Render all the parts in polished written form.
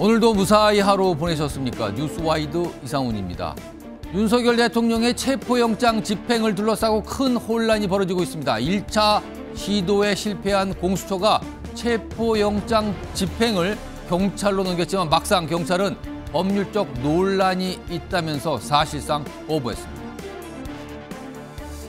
오늘도 무사히 하루 보내셨습니까? 뉴스와이드 이상훈입니다. 윤석열 대통령의 체포영장 집행을 둘러싸고 큰 혼란이 벌어지고 있습니다. 1차 시도에 실패한 공수처가 체포영장 집행을 경찰로 넘겼지만 막상 경찰은 법률적 논란이 있다면서 사실상 거부했습니다.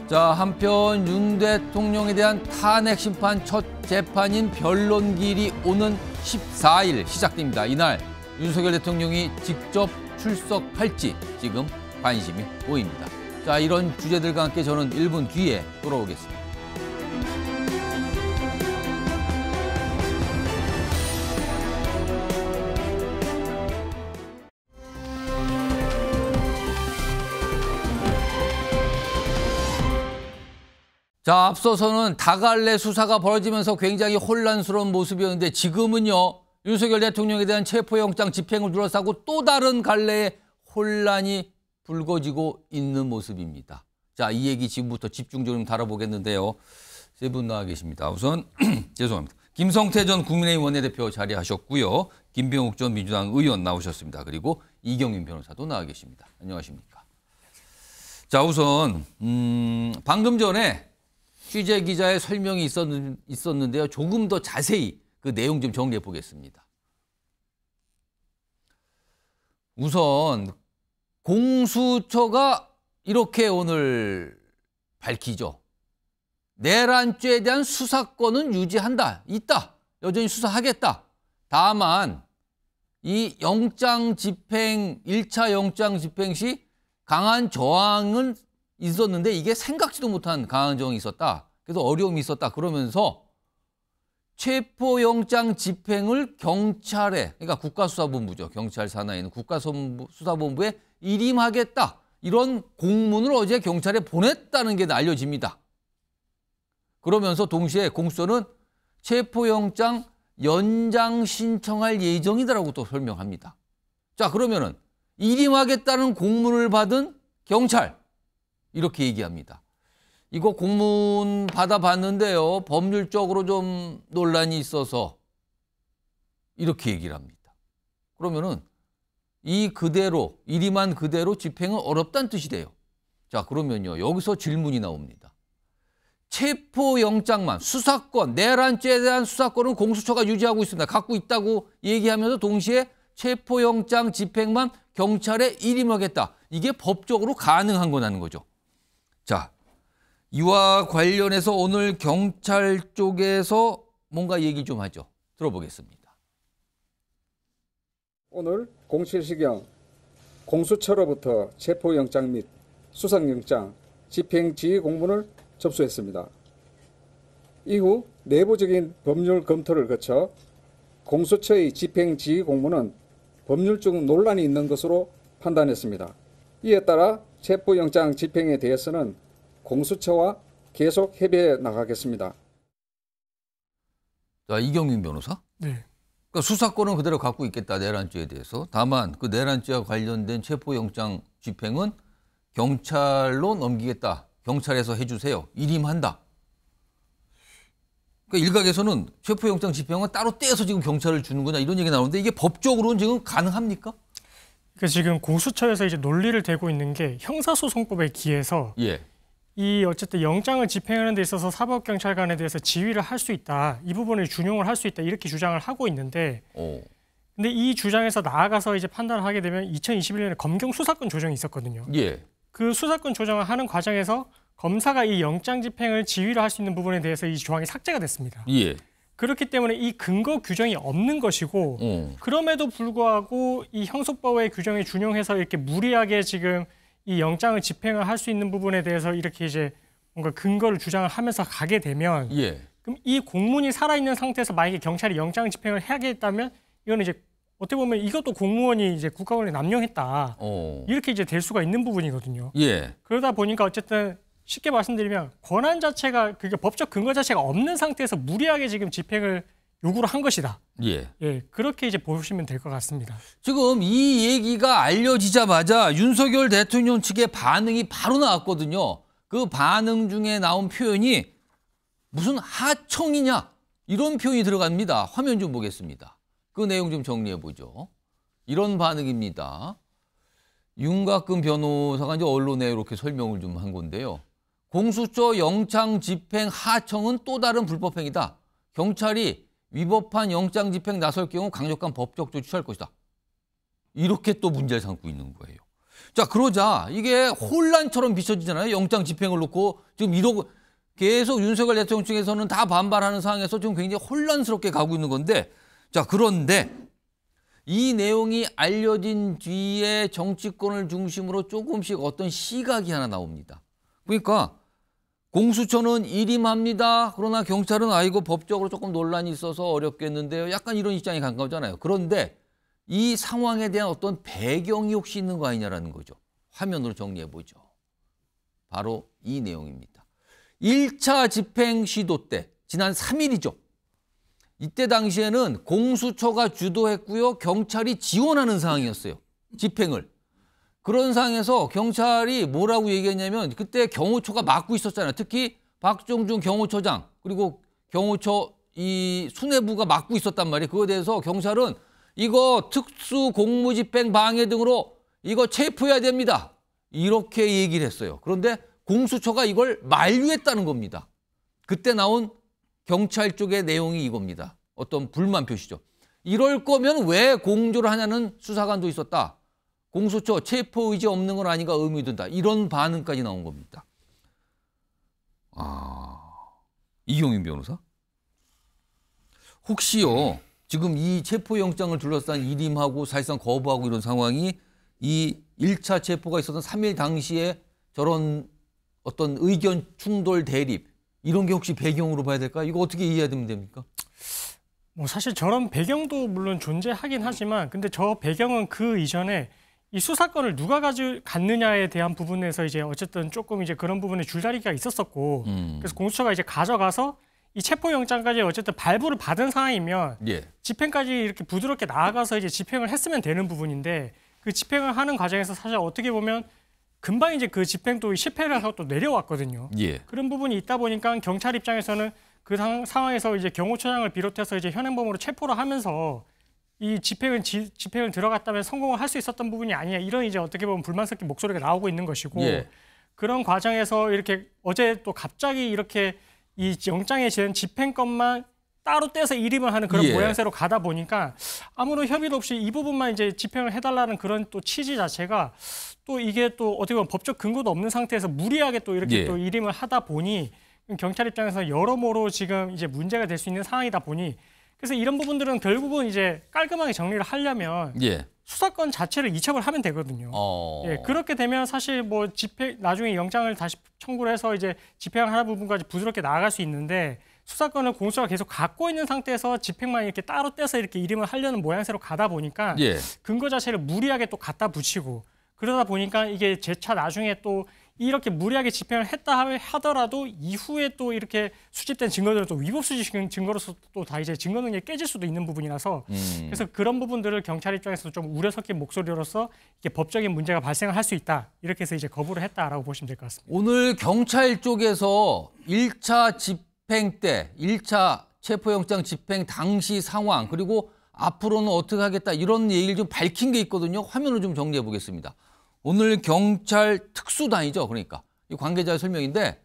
자, 한편 윤 대통령에 대한 탄핵 심판 첫 재판인 변론기일이 오는 14일 시작됩니다. 이날 윤석열 대통령이 직접 출석할지 지금 관심이 보입니다. 자, 이런 주제들과 함께 저는 1분 뒤에 돌아오겠습니다. 자, 앞서서는 다갈래 수사가 벌어지면서 굉장히 혼란스러운 모습이었는데 지금은요, 윤석열 대통령에 대한 체포영장 집행을 둘러싸고 또 다른 갈래의 혼란이 불거지고 있는 모습입니다. 자, 이 얘기 지금부터 집중적으로 다뤄보겠는데요. 세 분 나와 계십니다. 우선 죄송합니다. 김성태 전 국민의힘 원내대표 자리하셨고요. 김병욱 전 민주당 의원 나오셨습니다. 그리고 이경윤 변호사도 나와 계십니다. 안녕하십니까. 자, 우선 방금 전에 취재 기자의 설명이 있었는데요. 조금 더 자세히 그 내용 좀 정리해 보겠습니다. 우선 공수처가 이렇게 오늘 밝히죠. 내란죄에 대한 수사권은 유지한다. 있다. 여전히 수사하겠다. 다만 이 영장 집행, 1차 영장 집행 시 강한 저항은 있었는데 이게 생각지도 못한 강한 저항이 있었다. 그래서 어려움이 있었다. 그러면서 체포영장 집행을 경찰에, 그러니까 국가수사본부죠. 경찰 산하에 있는 국가수사본부에 일임하겠다. 이런 공문을 어제 경찰에 보냈다는 게 알려집니다. 그러면서 동시에 공수처는 체포영장 연장 신청할 예정이다라고 또 설명합니다. 자, 그러면은 일임하겠다는 공문을 받은 경찰 이렇게 얘기합니다. 이거 공문 받아봤는데요. 법률적으로 좀 논란이 있어서 이렇게 얘기를 합니다. 그러면은 이 그대로, 일임한 그대로 집행은 어렵다는 뜻이 돼요. 자, 그러면요. 여기서 질문이 나옵니다. 체포영장만, 수사권, 내란죄에 대한 수사권은 공수처가 유지하고 있습니다. 갖고 있다고 얘기하면서 동시에 체포영장 집행만 경찰에 일임하겠다. 이게 법적으로 가능한 거라는 거죠. 자, 이와 관련해서 오늘 경찰 쪽에서 뭔가 얘기 좀 하죠. 들어보겠습니다. 오늘 07시경 공수처로부터 체포영장 및 수상영장 집행 지휘 공문을 접수했습니다. 이후 내부적인 법률 검토를 거쳐 공수처의 집행 지휘 공문은 법률적 논란이 있는 것으로 판단했습니다. 이에 따라 체포영장 집행에 대해서는 공수처와 계속 협의해 나가겠습니다. 자, 이경윤 변호사? 네. 그러니까 수사권은 그대로 갖고 있겠다, 내란죄에 대해서. 다만 그 내란죄와 관련된 체포영장 집행은 경찰로 넘기겠다. 경찰에서 해주세요. 일임한다. 그러니까 일각에서는 체포영장 집행은 따로 떼서 지금 경찰을 주는구나 이런 얘기 나오는데 이게 법적으로는 지금 가능합니까? 그러니까 지금 공수처에서 이제 논리를 대고 있는 게 형사소송법에 기해서 이 어쨌든 영장을 집행하는 데 있어서 사법경찰관에 대해서 지휘를 할 수 있다. 이 부분을 준용을 할 수 있다. 이렇게 주장을 하고 있는데 근데 이 주장에서 나아가서 이제 판단을 하게 되면 2021년에 검경 수사권 조정이 있었거든요. 그 수사권 조정을 하는 과정에서 검사가 이 영장 집행을 지휘를 할 수 있는 부분에 대해서 이 조항이 삭제가 됐습니다. 그렇기 때문에 이 근거 규정이 없는 것이고 그럼에도 불구하고 이 형소법의 규정에 준용해서 이렇게 무리하게 지금 이 영장을 집행을 할 수 있는 부분에 대해서 이렇게 이제 뭔가 근거를 주장을 하면서 가게 되면 그럼 이 공문이 살아있는 상태에서 만약에 경찰이 영장 집행을 해야겠다면 이거는 이제 어떻게 보면 이것도 공무원이 이제 국가권을 남용했다. 이렇게 이제 될 수가 있는 부분이거든요. 그러다 보니까 어쨌든 쉽게 말씀드리면 권한 자체가 그게 법적 근거 자체가 없는 상태에서 무리하게 지금 집행을 요구를 한 것이다. 그렇게 이제 보시면 될 것 같습니다. 지금 이 얘기가 알려지자마자 윤석열 대통령 측의 반응이 바로 나왔거든요. 그 반응 중에 나온 표현이 무슨 하청이냐 이런 표현이 들어갑니다. 화면 좀 보겠습니다. 그 내용 좀 정리해 보죠. 이런 반응입니다. 윤곽근 변호사가 이제 언론에 이렇게 설명을 좀 한 건데요. 공수처 영장 집행 하청은 또 다른 불법 행위다. 경찰이 위법한 영장 집행 나설 경우 강력한 법적 조치 취할 것이다. 이렇게 또 문제를 삼고 있는 거예요. 자, 그러자 이게 혼란처럼 비춰지잖아요. 영장 집행을 놓고 지금 이러고 계속 윤석열 대통령 측에서는 다 반발하는 상황에서 지금 굉장히 혼란스럽게 가고 있는 건데, 자, 그런데 이 내용이 알려진 뒤에 정치권을 중심으로 조금씩 어떤 시각이 하나 나옵니다. 그러니까 공수처는 일임합니다. 그러나 경찰은 아이고 법적으로 조금 논란이 있어서 어렵겠는데요. 약간 이런 입장이 가까우잖아요. 그런데 이 상황에 대한 어떤 배경이 혹시 있는 거 아니냐라는 거죠. 화면으로 정리해 보죠. 바로 이 내용입니다. 1차 집행 시도 때 지난 3일이죠. 이때 당시에는 공수처가 주도했고요. 경찰이 지원하는 상황이었어요. 집행을. 그런 상황에서 경찰이 뭐라고 얘기했냐면 그때 경호처가 맡고 있었잖아요. 특히 박종준 경호처장 그리고 경호처 이 수뇌부가 맡고 있었단 말이에요. 그거에 대해서 경찰은 이거 특수 공무집행 방해 등으로 이거 체포해야 됩니다. 이렇게 얘기를 했어요. 그런데 공수처가 이걸 만류했다는 겁니다. 그때 나온 경찰 쪽의 내용이 이겁니다. 어떤 불만 표시죠. 이럴 거면 왜 공조를 하냐는 수사관도 있었다. 공수처 체포 의지 없는 건 아닌가 의문이 든다. 이런 반응까지 나온 겁니다. 이경윤 변호사? 혹시요, 지금 이 체포영장을 둘러싼 일임하고 사실상 거부하고 이런 상황이 이 1차 체포가 있었던 3일 당시에 저런 어떤 의견 충돌 대립 이런 게 혹시 배경으로 봐야 될까요? 이거 어떻게 이해해야 됩니까? 뭐 사실 저런 배경도 물론 존재하긴 하지만 근데 저 배경은 그 이전에 이 수사권을 누가 갖느냐에 대한 부분에서 이제 어쨌든 조금 이제 그런 부분에 줄다리기가 있었었고 그래서 공수처가 이제 가져가서 이 체포영장까지 어쨌든 발부를 받은 상황이면 집행까지 이렇게 부드럽게 나아가서 이제 집행을 했으면 되는 부분인데 그 집행을 하는 과정에서 사실 어떻게 보면 금방 이제 그 집행도 실패를 해서 또 내려왔거든요. 그런 부분이 있다 보니까 경찰 입장에서는 그 상황에서 이제 경호처장을 비롯해서 이제 현행범으로 체포를 하면서 이 집행을 들어갔다면 성공을 할 수 있었던 부분이 아니냐 이런 이제 어떻게 보면 불만 섞인 목소리가 나오고 있는 것이고 그런 과정에서 이렇게 어제 또 갑자기 이렇게 이 영장에 지은 집행권만 따로 떼서 일임을 하는 그런 모양새로 가다 보니까 아무런 협의도 없이 이 부분만 이제 집행을 해달라는 그런 또 취지 자체가 또 이게 또 어떻게 보면 법적 근거도 없는 상태에서 무리하게 또 이렇게 또 일임을 하다 보니 경찰 입장에서 여러모로 지금 이제 문제가 될 수 있는 상황이다 보니 그래서 이런 부분들은 결국은 이제 깔끔하게 정리를 하려면 수사권 자체를 이첩을 하면 되거든요. 그렇게 되면 사실 뭐 나중에 영장을 다시 청구를 해서 이제 집행하는 부분까지 부드럽게 나아갈 수 있는데 수사권을 공수처가 계속 갖고 있는 상태에서 집행만 이렇게 따로 떼서 이렇게 일임을 하려는 모양새로 가다 보니까 근거 자체를 무리하게 또 갖다 붙이고 그러다 보니까 이게 재차 나중에 또 이렇게 무리하게 집행을 했다 하더라도 이후에 또 이렇게 수집된 증거들은 또 위법 수집 증거로서 또 다 이제 증거 능력이 깨질 수도 있는 부분이라서 그래서 그런 부분들을 경찰 입장에서 좀 우려 섞인 목소리로서 이게 법적인 문제가 발생을 할 수 있다 이렇게 해서 이제 거부를 했다라고 보시면 될 것 같습니다. 오늘 경찰 쪽에서 1차 집행 때 1차 체포영장 집행 당시 상황 그리고 앞으로는 어떻게 하겠다 이런 얘기를 좀 밝힌 게 있거든요. 화면을 좀 정리해 보겠습니다. 오늘 경찰 특수단이죠. 그러니까 이 관계자의 설명인데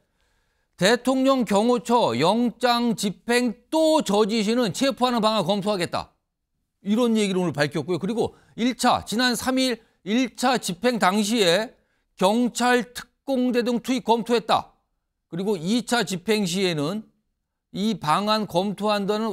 대통령 경호처 영장 집행 또 저지시는 체포하는 방안 검토하겠다. 이런 얘기를 오늘 밝혔고요. 그리고 1차 지난 3일 1차 집행 당시에 경찰 특공대 등 투입 검토했다. 그리고 2차 집행 시에는 이 방안 검토한다는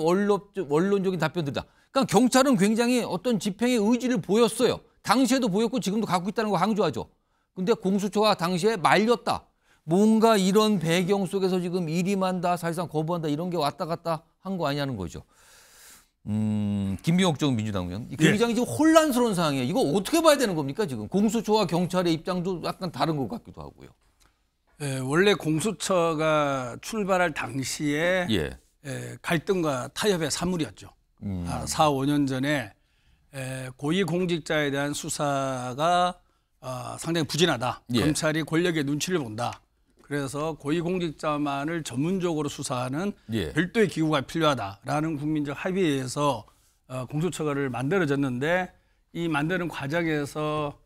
원론적인 답변들이다. 그러니까 경찰은 굉장히 어떤 집행의 의지를 보였어요. 당시에도 보였고 지금도 갖고 있다는 거 강조하죠. 근데 공수처가 당시에 말렸다. 뭔가 이런 배경 속에서 지금 일임한다, 사실상 거부한다 이런 게 왔다 갔다 한 거 아니냐는 거죠. 김병욱 전 민주당 의원. 굉장히 지금 혼란스러운 상황이에요. 이거 어떻게 봐야 되는 겁니까 지금? 공수처와 경찰의 입장도 약간 다른 것 같기도 하고요. 원래 공수처가 출발할 당시에 갈등과 타협의 사물이었죠. 4, 5년 전에 고위공직자에 대한 수사가 상당히 부진하다. 검찰이 권력의 눈치를 본다. 그래서 고위공직자만을 전문적으로 수사하는 별도의 기구가 필요하다라는 국민적 합의에 의해서 공수처를 만들어졌는데 이 만드는 과정에서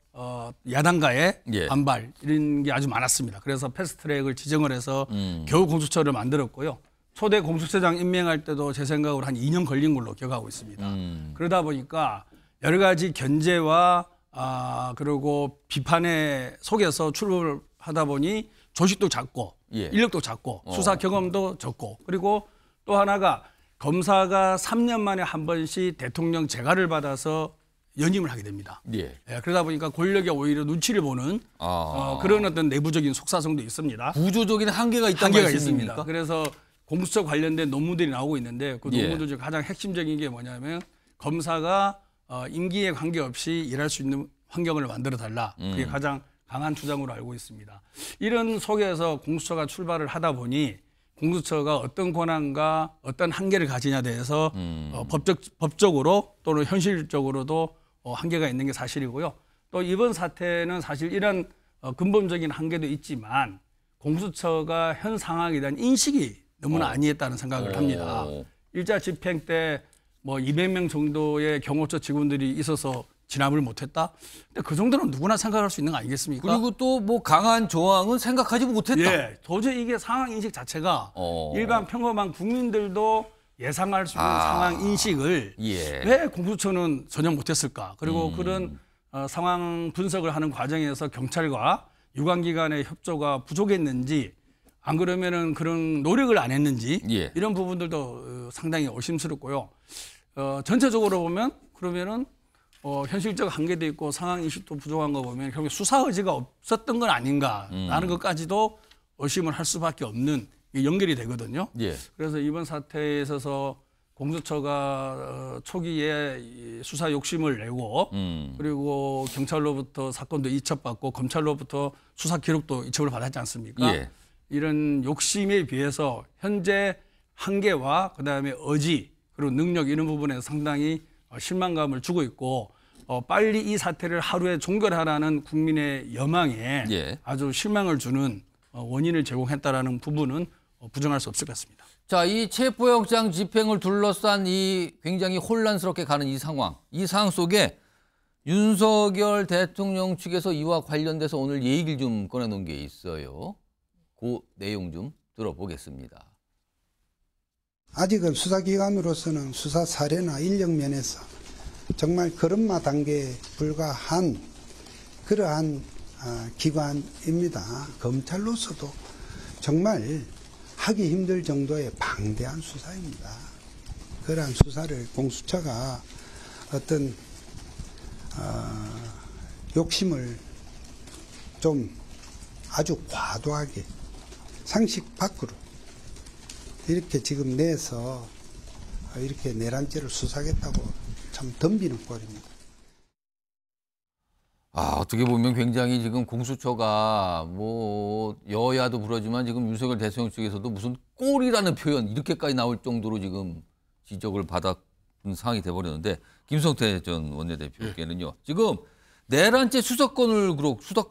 야당과의 예. 반발 이런 게 아주 많았습니다. 그래서 패스트트랙을 지정을 해서 겨우 공수처를 만들었고요. 초대 공수처장 임명할 때도 제 생각으로 한 2년 걸린 걸로 기억하고 있습니다. 그러다 보니까 여러 가지 견제와 그리고 비판의 속에서 출범을 하다 보니 조직도 작고 예. 인력도 작고 수사 경험도 적고 그리고 또 하나가 검사가 3년 만에 한 번씩 대통령 재가를 받아서 연임을 하게 됩니다. 예. 예, 그러다 보니까 권력에 오히려 눈치를 보는 그런 어떤 내부적인 속사성도 있습니다. 구조적인 한계가 있다는 한계가 말씀입니까? 있습니다. 그래서 공수처 관련된 논문들이 나오고 있는데 그 예. 논문들 중 가장 핵심적인 게 뭐냐면 검사가 임기에 관계없이 일할 수 있는 환경을 만들어 달라. 그게 가장 강한 주장으로 알고 있습니다. 이런 속에서 공수처가 출발을 하다 보니 공수처가 어떤 권한과 어떤 한계를 가지냐에 대해서 법적으로 또는 현실적으로도 한계가 있는 게 사실이고요. 또 이번 사태는 사실 이런 근본적인 한계도 있지만 공수처가 현 상황에 대한 인식이 너무나 아니했다는 생각을 합니다. 일자 집행 때 뭐 200명 정도의 경호처 직원들이 있어서 진압을 못했다. 근데 그 정도는 누구나 생각할 수 있는 거 아니겠습니까? 그리고 또 뭐 강한 조항은 생각하지 못했다. 예, 도저히 이게 상황 인식 자체가 일반 평범한 국민들도 예상할 수 있는 상황 인식을 예. 왜 공수처는 전혀 못했을까? 그리고 그런 상황 분석을 하는 과정에서 경찰과 유관기관의 협조가 부족했는지 안 그러면은 그런 노력을 안 했는지 예. 이런 부분들도 상당히 의심스럽고요. 전체적으로 보면 그러면은 현실적 한계도 있고 상황 인식도 부족한 거 보면 결국 수사 의지가 없었던 건 아닌가라는 것까지도 의심을 할 수밖에 없는 연결이 되거든요. 예. 그래서 이번 사태에 있어서 공수처가 초기에 수사 욕심을 내고 그리고 경찰로부터 사건도 이첩받고 검찰로부터 수사 기록도 이첩을 받았지 않습니까? 예. 이런 욕심에 비해서 현재 한계와 그다음에 의지 그리고 능력 이런 부분에서 상당히 실망감을 주고 있고 빨리 이 사태를 하루에 종결하라는 국민의 여망에 예. 아주 실망을 주는 원인을 제공했다라는 부분은 부정할 수 없을 것 같습니다. 자, 이 체포영장 집행을 둘러싼 이 굉장히 혼란스럽게 가는 이 상황 속에 윤석열 대통령 측에서 이와 관련돼서 오늘 얘기를 좀 꺼내놓은 게 있어요. 그 내용 좀 들어보겠습니다. 아직은 수사기관으로서는 수사 사례나 인력 면에서 정말 걸음마 단계에 불과한 그러한 기관입니다. 검찰로서도 정말 하기 힘들 정도의 방대한 수사입니다. 그러한 수사를 공수처가 어떤 욕심을 좀 아주 과도하게 상식 밖으로 이렇게 지금 내서 이렇게 내란죄를 수사하겠다고 참 덤비는 꼴입니다. 어떻게 보면 굉장히 지금 공수처가 뭐 여야도 그러지만 지금 윤석열 대통령 측에서도 무슨 꼴이라는 표현 이렇게까지 나올 정도로 지금 지적을 받은 상황이 돼버렸는데 김성태 전 원내대표께는요. 지금 내란죄 수사권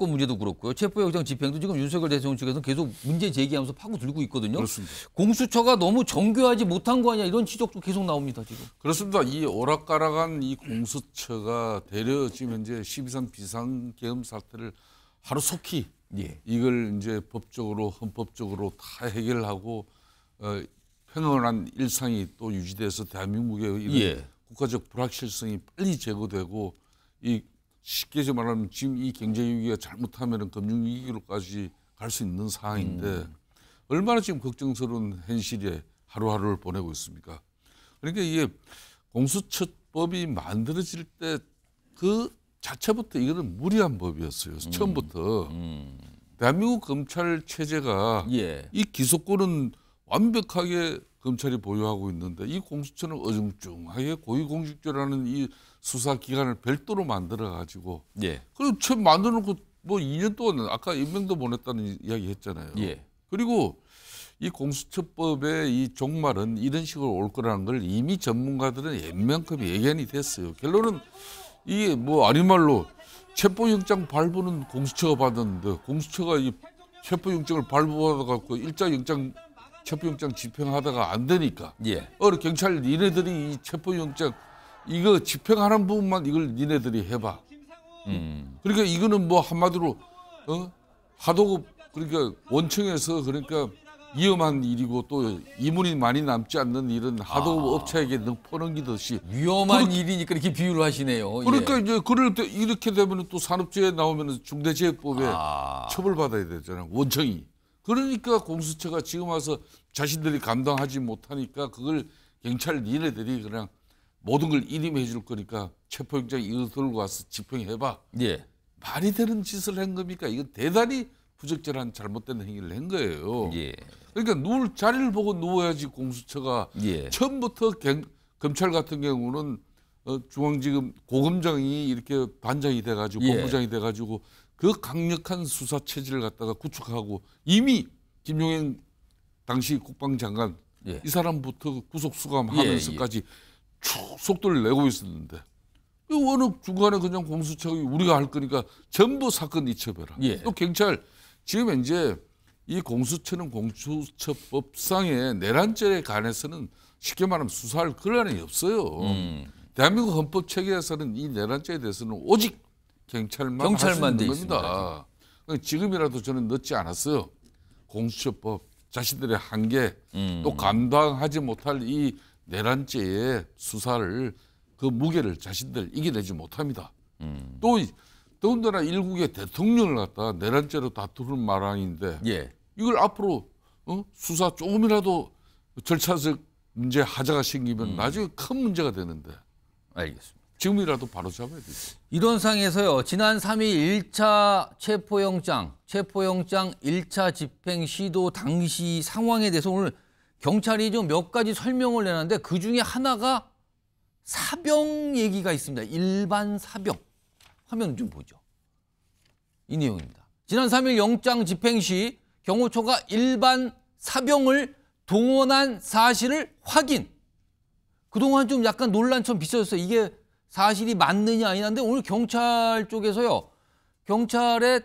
문제도 그렇고요. 체포영장 집행도 지금 윤석열 대통령 측에서 계속 문제 제기하면서 파고들고 있거든요. 그렇습니다. 공수처가 너무 정교하지 못한 거 아니야 이런 지적도 계속 나옵니다. 지금. 그렇습니다. 이 오락가락한 이 공수처가 되려 지금 이제 12.3 비상계엄 사태를 하루속히 이걸 이제 법적으로 헌법적으로 다 해결하고 평온한 일상이 또 유지돼서 대한민국의 이런 국가적 불확실성이 빨리 제거되고 이 쉽게 말하면 지금 이 경제위기가 잘못하면 금융위기로까지 갈 수 있는 상황인데 얼마나 지금 걱정스러운 현실에 하루하루를 보내고 있습니까? 그러니까 이게 공수처법이 만들어질 때 그 자체부터 이거는 무리한 법이었어요. 처음부터. 대한민국 검찰 체제가 이 기소권은 완벽하게 검찰이 보유하고 있는데 이 공수처는 어중중하게 고위공직자라는 이 수사기관을 별도로 만들어가지고 그리고 처음 만들어놓고 뭐 2년 동안 아까 임명도 보냈다는 이야기 했잖아요. 그리고 이 공수처법의 이 종말은 이런 식으로 올 거라는 걸 이미 전문가들은 웬만큼 예견이 됐어요. 결론은 이게 뭐 아닌 말로 체포영장 발부는 공수처가 받았는데 공수처가 이 체포영장을 발부받아갖고 일자영장 체포영장 집행하다가 안 되니까 경찰 니네들이 이 체포영장 이거 집행하는 부분만 이걸 니네들이 해봐. 그러니까 이거는 뭐 한마디로 하도 그러니까 원청에서 그러니까 위험한 일이고 또 이문이 많이 남지 않는 일은 하도 업체에게 퍼넘기듯이 위험한 일이니까 이렇게 비유를 하시네요. 그러니까 예. 이제 그럴 때 이렇게 되면 또 산업재해 나오면 중대재해법에 처벌받아야 되잖아요. 원청이. 그러니까 공수처가 지금 와서 자신들이 감당하지 못하니까 그걸 경찰 니네들이 그냥 모든 걸 일임해 줄 거니까 체포영장 이거 들고 와서 집행해봐. 예. 말이 되는 짓을 한 겁니까? 이건 대단히 부적절한 잘못된 행위를 한 거예요. 예. 그러니까 누울 자리를 보고 누워야지 공수처가 예. 처음부터 검찰 같은 경우는 중앙지검 고검장이 이렇게 반장이 돼가지고 예. 본부장이 돼가지고 그 강력한 수사 체질을 갖다가 구축하고 이미 김용현 당시 국방장관 예. 이 사람부터 구속 수감하면서까지 쭉 속도를 내고 있었는데 어느 중간에 그냥 공수처가 우리가 할 거니까 전부 사건 잊혀버려. 예. 또 경찰 지금 이제 이 공수처는 공수처법상의 내란죄에 관해서는 쉽게 말하면 수사할 권한이 없어요. 대한민국 헌법 체계에서는 이 내란죄에 대해서는 오직 경찰만 할 수 있는 겁니다. 지금이라도 저는 늦지 않았어요. 공수처법 자신들의 한계 또 감당하지 못할 이 내란죄의 수사를 그 무게를 자신들 이겨내지 못합니다. 또 더군다나 일국의 대통령을 갖다 내란죄로 다투는 마당인데 예. 이걸 앞으로 수사 조금이라도 절차적 문제 하자가 생기면 나중에 큰 문제가 되는데 알겠습니다. 지금이라도 바로 잡아야 되죠. 이런 상에서요. 지난 3일 1차 체포영장 1차 집행 시도 당시 상황에 대해서 오늘 경찰이 좀 몇 가지 설명을 내놨는데 그중에 하나가 사병 얘기가 있습니다. 일반 사병. 화면 좀 보죠. 이 내용입니다. 지난 3일 영장 집행 시 경호처가 일반 사병을 동원한 사실을 확인. 그동안 좀 약간 논란처럼 비춰졌어요. 이게 사실이 맞느냐 아니냐인데 오늘 경찰 쪽에서요. 경찰의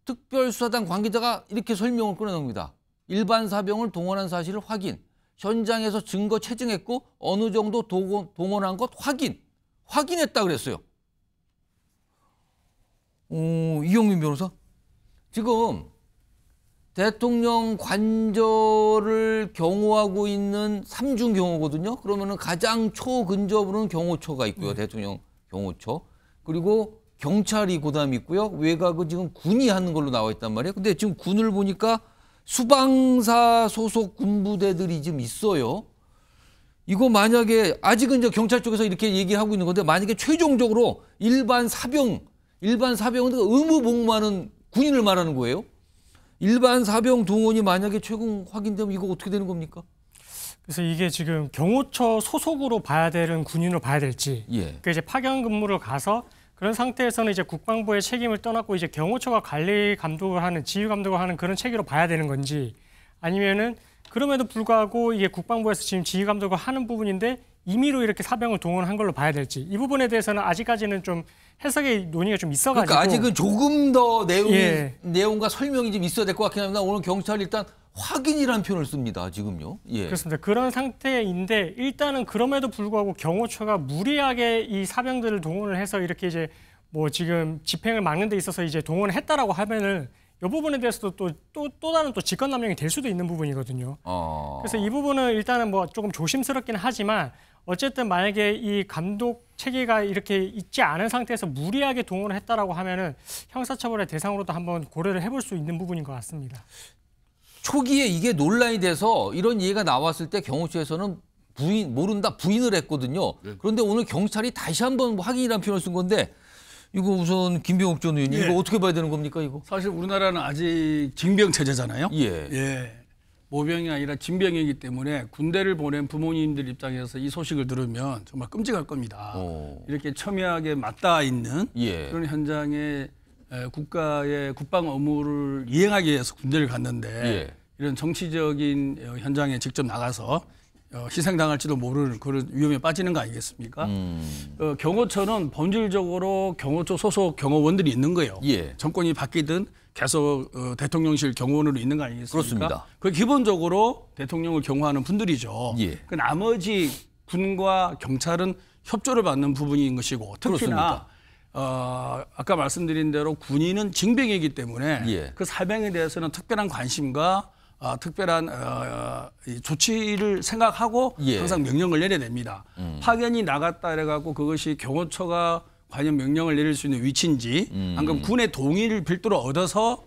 특별수사단 관계자가 이렇게 설명을 끊어놓습니다. 일반 사병을 동원한 사실을 확인. 현장에서 증거 채증했고 어느 정도 동원한 것 확인했다 그랬어요. 이영민 변호사. 지금 대통령 관저를 경호하고 있는 3중 경호거든요. 그러면은 가장 초근접으로는 경호처가 있고요. 대통령 경호처. 그리고 경찰이 그다음에 있고요. 외곽은 지금 군이 하는 걸로 나와 있단 말이에요. 근데 지금 군을 보니까 수방사 소속 군부대들이 좀 있어요. 이거 만약에 아직은 이제 경찰 쪽에서 이렇게 얘기하고 있는 건데 만약에 최종적으로 일반 사병은 의무 복무하는 군인을 말하는 거예요. 일반 사병 동원이 만약에 최종 확인되면 이거 어떻게 되는 겁니까? 그래서 이게 지금 경호처 소속으로 봐야 되는 군인으로 봐야 될지, 그 이제 파견 근무를 가서 그런 상태에서는 이제 국방부의 책임을 떠났고 이제 경호처가 관리 감독을 하는, 지휘 감독을 하는 그런 체계로 봐야 되는 건지, 아니면은 그럼에도 불구하고 이게 국방부에서 지금 지휘 감독을 하는 부분인데 임의로 이렇게 사병을 동원한 걸로 봐야 될지, 이 부분에 대해서는 아직까지는 좀 해석의 논의가 좀 있어가지고. 그러니까 아직은 조금 더 내용과 설명이 좀 있어야 될 것 같긴 합니다. 오늘 경찰이 일단 확인이라는 표현을 씁니다. 지금요. 예. 그렇습니다. 그런 상태인데 일단은 그럼에도 불구하고 경호처가 무리하게 이 사병들을 동원을 해서 이렇게 이제 뭐 지금 집행을 막는 데 있어서 이제 동원을 했다라고 하면은 이 부분에 대해서도 또 다른 또 직권남용이 될 수도 있는 부분이거든요. 그래서 이 부분은 일단은 뭐 조금 조심스럽긴 하지만 어쨌든 만약에 이 감독 체계가 이렇게 있지 않은 상태에서 무리하게 동원을 했다라고 하면은 형사처벌의 대상으로도 한번 고려를 해볼 수 있는 부분인 것 같습니다. 초기에 이게 논란이 돼서 이런 얘기가 나왔을 때 경호처에서는 부인을 했거든요. 그런데 오늘 경찰이 다시 한번 확인이라는 표현을 쓴 건데 이거 우선 김병욱 전 의원님 이거 어떻게 봐야 되는 겁니까 이거? 사실 우리나라는 아직 징병 체제잖아요. 예. 모병이 아니라 징병이기 때문에 군대를 보낸 부모님들 입장에서 이 소식을 들으면 정말 끔찍할 겁니다. 이렇게 첨예하게 맞닿아 있는 그런 현장에 국가의 국방 업무를 이행하기 위해서 군대를 갔는데 이런 정치적인 현장에 직접 나가서 희생당할지도 모르는 그런 위험에 빠지는 거 아니겠습니까? 경호처는 본질적으로 경호처 소속 경호원들이 있는 거예요. 정권이 바뀌든 계속 대통령실 경호원으로 있는 거 아니겠습니까? 그렇습니다. 그 기본적으로 대통령을 경호하는 분들이죠. 그 나머지 군과 경찰은 협조를 받는 부분인 것이고 특히나 그렇습니다. 아까 말씀드린 대로 군인은 징병이기 때문에 예. 그 사병에 대해서는 특별한 관심과 특별한 이 조치를 생각하고 예. 항상 명령을 내려야 됩니다. 파견이 나갔다 해가지고 그것이 경호처가 과연 명령을 내릴 수 있는 위치인지 아니면 군의 동의를 별도로 얻어서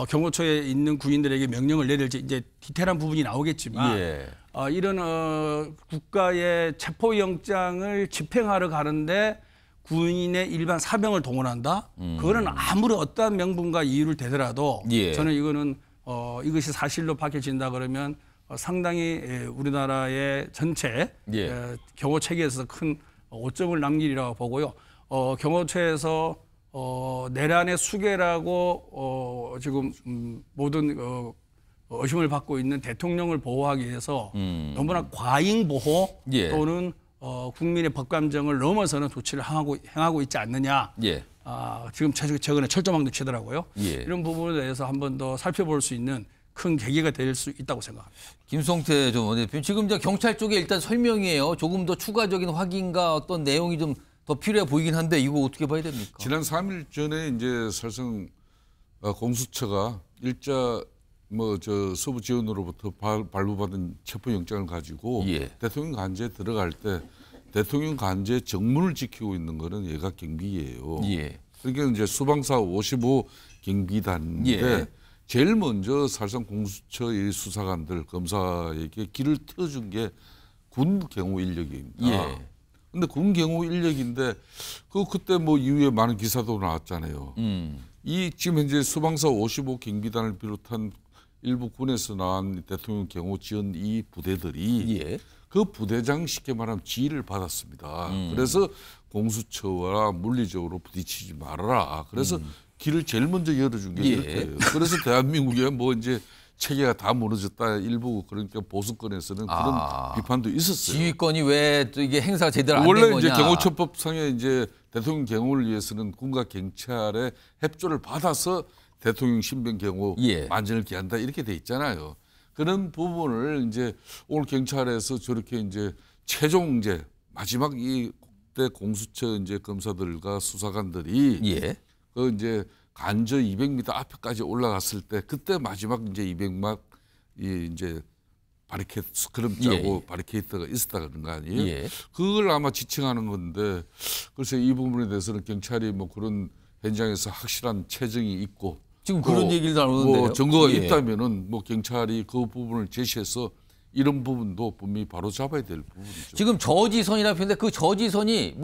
경호처에 있는 군인들에게 명령을 내릴지 이제 디테일한 부분이 나오겠지만 예. 이런 국가의 체포영장을 집행하러 가는데 군인의 일반 사병을 동원한다? 그거는 아무리 어떠한 명분과 이유를 대더라도 예. 저는 이거는 이것이 사실로 밝혀진다 그러면 상당히 우리나라의 전체 예. 경호 체계에서 큰 오점을 남기리라고 보고요. 경호처에서 내란의 수괴라고 지금 모든 의심을 받고 있는 대통령을 보호하기 위해서 너무나 과잉 보호 예. 또는 국민의 법감정을 넘어서는 조치를 행하고 있지 않느냐. 예. 지금 최근에 철조망도 치더라고요. 예. 이런 부분에 대해서 한 번 더 살펴볼 수 있는 큰 계기가 될 수 있다고 생각합니다. 김성태 전 원내대표 지금 이제 경찰 쪽에 일단 설명이에요. 조금 더 추가적인 확인과 어떤 내용이 좀 더 필요해 보이긴 한데 이거 어떻게 봐야 됩니까? 지난 3일 전에 이제 사실상 공수처가 일자 서부 지원으로부터 발부받은 체포영장을 가지고 예. 대통령 관저에 들어갈 때 대통령 관저의 정문을 지키고 있는 거는 예각 경비예요. 예. 그러니까 이제 수방사 55 경비단인데 예. 제일 먼저 사실상 공수처의 수사관들 검사에게 길을 트여준 게 군 경호 인력입니다. 예. 근데 군 경호 인력인데 그때 이후에 많은 기사도 나왔잖아요. 이 지금 현재 수방사 55 경비단을 비롯한 일부 군에서 나온 대통령 경호 지원 이 부대들이 예. 그 부대장 쉽게 말하면 지휘를 받았습니다. 그래서 공수처와 물리적으로 부딪히지 말아라. 그래서 길을 제일 먼저 열어준 게 예. 이렇게요. 그래서 대한민국에 이제 체계가 다 무너졌다. 일부 그러니까 보수권에서는 그런 비판도 있었어요. 지휘권이 왜 또 이게 행사가 제대로 안 된 거냐? 원래 이제 경호처법상에 이제 대통령 경호를 위해서는 군과 경찰의 협조를 받아서 대통령 신병 경호 예. 만전을 기한다 이렇게 돼 있잖아요. 그런 부분을 이제 오늘 경찰에서 저렇게 이제 최종 이제 마지막 이때 공수처 이제 검사들과 수사관들이 예. 그 이제 관저 200m 앞에까지 올라갔을 때 그때 마지막 이제 200막 이제 바리케이트 스크럼 짜고 예. 바리케이트가 있었다 그런 거 아니에요? 예. 그걸 아마 지칭하는 건데 글쎄 이 부분에 대해서는 경찰이 그런 현장에서 확실한 체증이 있고 지금 그런 얘기를 나오는데요. 증거가 예. 있다면은 경찰이 그 부분을 제시해서 이런 부분도 분명히 바로 잡아야 될 부분이죠. 지금 저지선이라 표현데 그 저지선이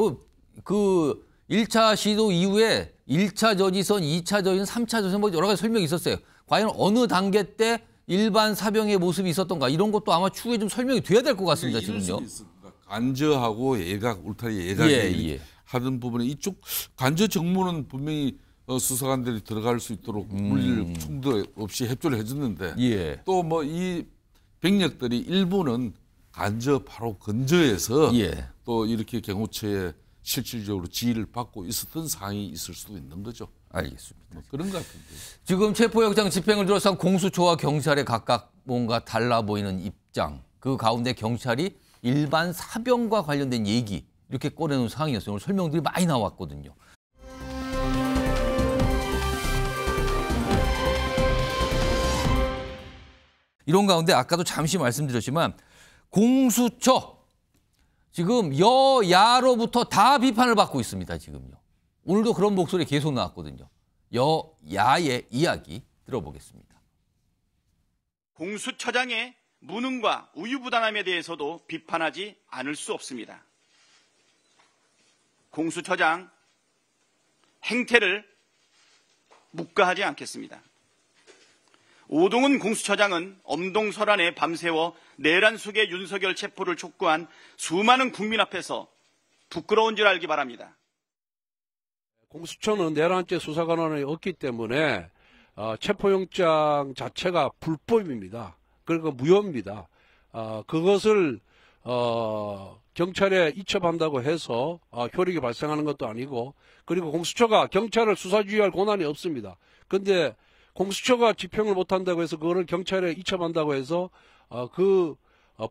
그 1차 시도 이후에 1차 저지선, 2차 저지선, 3차 저지선 여러 가지 설명이 있었어요. 과연 어느 단계 때 일반 사병의 모습이 있었던가 이런 것도 아마 추후에 좀 설명이 돼야 될 것 같습니다. 지금요. 관저하고 예각, 울타리 예각이 예. 하던 부분에 이쪽 관저 정문은 분명히 수사관들이 들어갈 수 있도록 물리를 충돌 없이 협조를 해줬는데 예. 또 이 병력들이 일부는 관저 바로 근저에서 예. 또 이렇게 경호처에 실질적으로 지휘를 받고 있었던 상황이 있을 수도 있는 거죠. 알겠습니다. 그런 것 같은데. 지금 체포영장 집행을 둘러싼 공수처와 경찰의 각각 뭔가 달라 보이는 입장. 그 가운데 경찰이 일반 사병과 관련된 얘기 이렇게 꺼내놓은 상황이었어요. 오늘 설명들이 많이 나왔거든요. 이런 가운데 아까도 잠시 말씀드렸지만 공수처 지금 여야로부터 다 비판을 받고 있습니다. 지금요. 오늘도 그런 목소리 계속 나왔거든요. 여야의 이야기 들어보겠습니다. 공수처장의 무능과 우유부단함에 대해서도 비판하지 않을 수 없습니다. 공수처장 행태를 묵과하지 않겠습니다. 오동훈 공수처장은 엄동설안에 밤새워 내란 속의 윤석열 체포를 촉구한 수많은 국민 앞에서 부끄러운 줄 알기 바랍니다. 공수처는 내란죄 수사권한이 없기 때문에 체포영장 자체가 불법입니다. 그러니까 무효입니다. 그것을 경찰에 이첩한다고 해서 효력이 발생하는 것도 아니고, 그리고 공수처가 경찰을 수사지휘할 권한이 없습니다. 그런데 공수처가 집행을 못한다고 해서 그거를 경찰에 이첩한다고 해서 그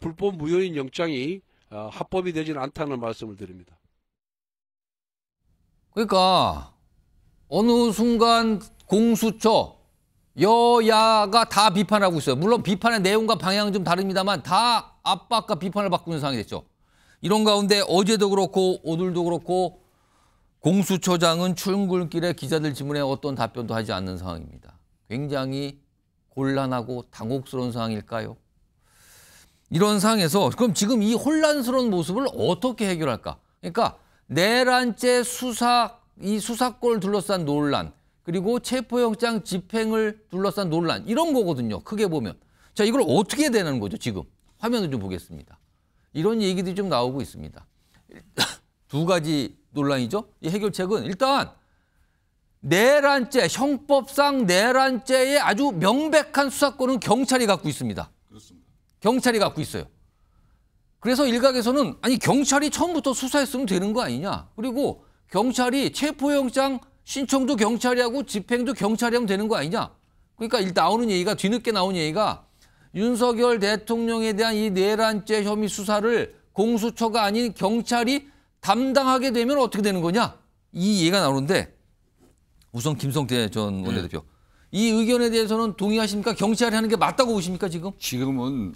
불법 무효인 영장이 합법이 되지는 않다는 말씀을 드립니다. 그러니까 어느 순간 공수처 여야가 다 비판하고 있어요. 물론 비판의 내용과 방향은 좀 다릅니다만 다 압박과 비판을 받고 있는 상황이 됐죠. 이런 가운데 어제도 그렇고 오늘도 그렇고 공수처장은 출근길에 기자들 질문에 어떤 답변도 하지 않는 상황입니다. 굉장히 곤란하고 당혹스러운 상황일까요? 이런 상황에서 그럼 지금 이 혼란스러운 모습을 어떻게 해결할까? 그러니까 내란죄 이 수사권을 둘러싼 논란, 그리고 체포영장 집행을 둘러싼 논란, 이런 거거든요. 크게 보면. 자, 이걸 어떻게 해야 되는 거죠, 지금? 화면을 좀 보겠습니다. 이런 얘기들이 좀 나오고 있습니다. 두 가지 논란이죠. 이 해결책은 일단 내란죄, 형법상 내란죄의 아주 명백한 수사권은 경찰이 갖고 있습니다. 그렇습니다. 경찰이 갖고 있어요. 그래서 일각에서는 아니 경찰이 처음부터 수사했으면 되는 거 아니냐. 그리고 경찰이 체포영장 신청도 경찰이 하고 집행도 경찰이 하면 되는 거 아니냐. 그러니까 나오는 얘기가 뒤늦게 나온 얘기가 윤석열 대통령에 대한 이 내란죄 혐의 수사를 공수처가 아닌 경찰이 담당하게 되면 어떻게 되는 거냐. 이 얘기가 나오는데 우선 김성태 전 원내대표. 이 의견에 대해서는 동의하십니까? 경찰이 하는 게 맞다고 보십니까 지금? 지금은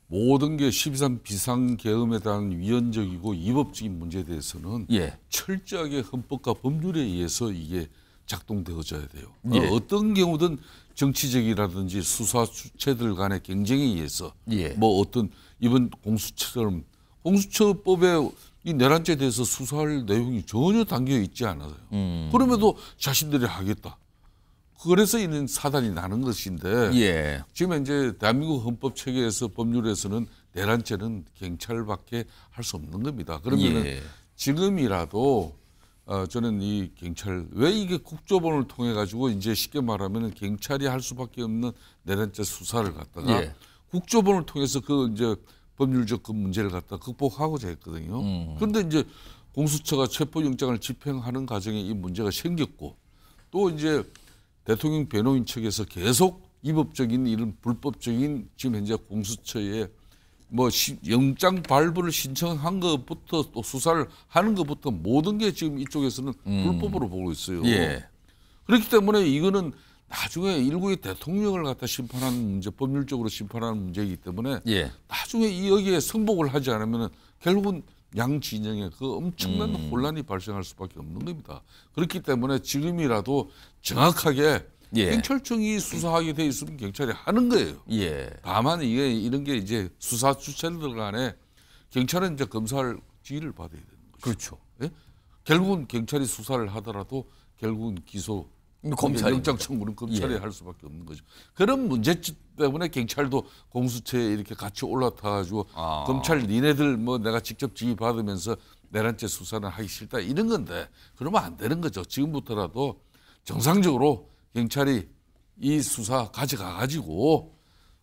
모든 게 12.3 비상계엄에 대한 위헌적이고 위법적인 문제에 대해서는 철저하게 헌법과 법률에 의해서 이게 작동되어져야 돼요. 어떤 경우든 정치적이라든지 수사 주체들 간의 경쟁에 의해서 뭐 어떤 이번 공수처처럼 공수처법에 이 내란죄에 대해서 수사할 내용이 전혀 담겨 있지 않아요. 그럼에도 자신들이 하겠다. 그래서 이런 사단이 나는 것인데 지금 이제 대한민국 헌법 체계에서 법률에서는 내란죄는 경찰밖에 할 수 없는 겁니다. 그러면 지금이라도 저는 이 경찰 왜 이게 국조본을 통해 가지고 이제 쉽게 말하면 경찰이 할 수밖에 없는 내란죄 수사를 갖다가 국조본을 통해서 그 이제 법률적 그 문제를 갖다 극복하고자 했거든요. 그런데 이제 공수처가 체포영장을 집행하는 과정에 이 문제가 생겼고 또 이제 대통령 변호인 측에서 계속 위법적인 이런 불법적인 지금 현재 공수처에 뭐 영장 발부를 신청한 것부터 또 수사를 하는 것부터 모든 게 지금 이쪽에서는 불법으로 보고 있어요. 그렇기 때문에 이거는 나중에 일국의 대통령을 갖다 심판하는 문제, 법률적으로 심판하는 문제이기 때문에 나중에 여기에 승복을 하지 않으면 결국은 양 진영에 그 엄청난 혼란이 발생할 수밖에 없는 겁니다. 그렇기 때문에 지금이라도 정확하게 경찰청이 수사하게 돼 있으면 경찰이 하는 거예요. 다만 이게 이런 게 이제 수사 주체들 간에 경찰은 이제 검사를 지휘를 받아야 되는 거죠. 그렇죠. 결국은 경찰이 수사를 하더라도 결국은 기소, 영장 청구는 검찰이 할 수밖에 없는 거죠. 그런 문제점 때문에 경찰도 공수처에 이렇게 같이 올라타가지고 검찰 니네들 뭐 내가 직접 지휘 받으면서 내란죄 수사는 하기 싫다 이런 건데 그러면 안 되는 거죠. 지금부터라도 정상적으로 경찰이 이 수사 가져가가지고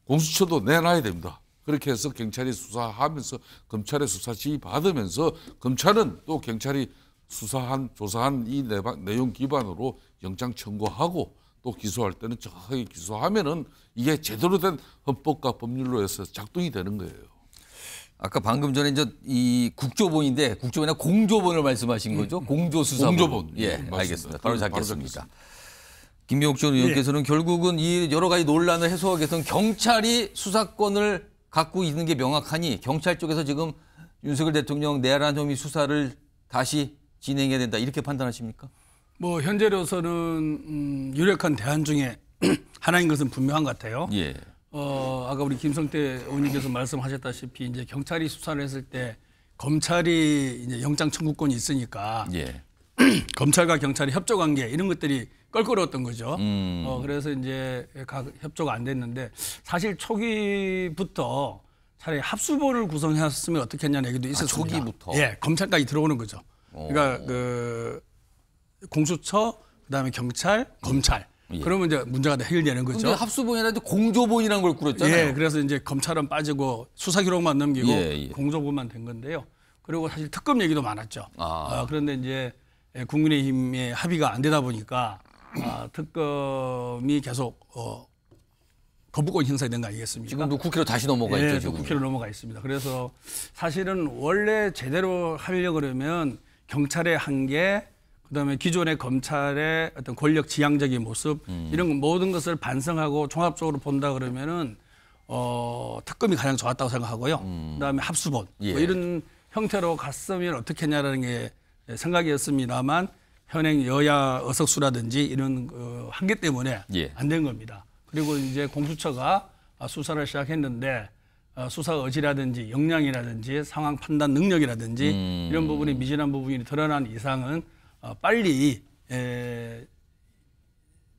공수처도 내놔야 됩니다. 그렇게 해서 경찰이 수사하면서 검찰의 수사 지휘 받으면서 검찰은 또 경찰이 조사한 이 내용 기반으로 영장 청구하고 또 기소할 때는 정확하게 기소하면은 이게 제대로 된 헌법과 법률로 해서 작동이 되는 거예요. 아까 방금 전에 이제 이 국조본인데 국조본이나 공조본을 말씀하신 거죠? 공조수사본. 공조본. 알겠습니다. 바로 잡겠습니다. 김병욱 전 의원께서는 결국은 이 여러 가지 논란을 해소하기 위해서는 경찰이 수사권을 갖고 있는 게 명확하니 경찰 쪽에서 지금 윤석열 대통령 내란 혐의 수사를 다시 진행해야 된다 이렇게 판단하십니까? 뭐 현재로서는 유력한 대안 중에 하나인 것은 분명한 것 같아요. 아까 우리 김성태 의원님께서 말씀하셨다시피 이제 경찰이 수사를 했을 때 검찰이 이제 영장 청구권이 있으니까 검찰과 경찰이 협조 관계 이런 것들이 껄끄러웠던 거죠. 그래서 이제 협조가 안 됐는데 사실 초기부터 차라리 합수본을 구성했으면 어떻겠냐는 얘기도 있었습니다. 초기부터. 검찰까지 들어오는 거죠. 그러니까 그 공수처, 그다음에 경찰, 검찰. 그러면 이제 문제가 다 해결되는 거죠. 근데 합수본이라도 공조본이라는 걸 꾸렸잖아요. 그래서 이제 검찰은 빠지고 수사 기록만 넘기고 공조본만 된 건데요. 그리고 사실 특검 얘기도 많았죠. 그런데 이제 국민의힘의 합의가 안 되다 보니까 특검이 계속 거부권 행사가 된 거 아니겠습니까? 지금도 국회로 다시 넘어가 있죠. 지금. 국회로 넘어가 있습니다. 그래서 사실은 원래 제대로 하려고 그러면 경찰의 한계, 그다음에 기존의 검찰의 어떤 권력 지향적인 모습 이런 모든 것을 반성하고 종합적으로 본다 그러면은 특검이 가장 좋았다고 생각하고요. 그다음에 합수본 예. 뭐 이런 형태로 갔으면 어떻겠냐라는 게 생각이었습니다만 현행 여야 의석수라든지 이런 한계 때문에 예. 안 된 겁니다. 그리고 이제 공수처가 수사를 시작했는데 수사 의지라든지 역량이라든지 상황 판단 능력이라든지 이런 부분이 미진한 부분이 드러난 이상은 빨리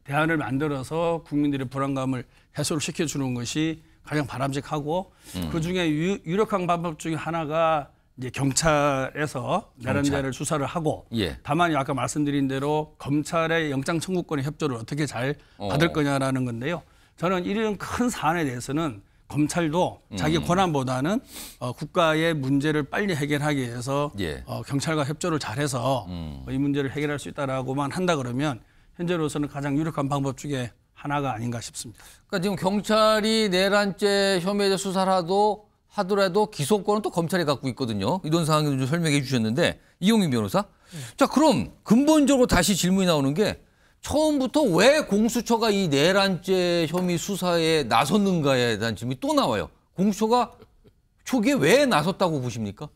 대안을 만들어서 국민들의 불안감을 해소를 시켜주는 것이 가장 바람직하고 그중에 유력한 방법 중에 하나가 이제 경찰에서 내란죄를 수사를 하고 예. 다만 아까 말씀드린 대로 검찰의 영장 청구권의 협조를 어떻게 잘 받을 거냐라는 건데요. 저는 이런 큰 사안에 대해서는 검찰도 자기 권한보다는 국가의 문제를 빨리 해결하기 위해서 예. 경찰과 협조를 잘해서 이 문제를 해결할 수 있다라고만 한다 그러면 현재로서는 가장 유력한 방법 중에 하나가 아닌가 싶습니다. 그러니까 지금 경찰이 내란죄 혐의에 대해 수사를 하더라도 기소권은 또 검찰이 갖고 있거든요. 이런 상황을 좀 설명해 주셨는데 이용민 변호사. 자, 그럼 근본적으로 다시 질문이 나오는 게 처음부터 왜 공수처가 이 내란죄 혐의 수사에 나섰는가에 대한 질문이 또 나와요. 공수처가 초기에 왜 나섰다고 보십니까?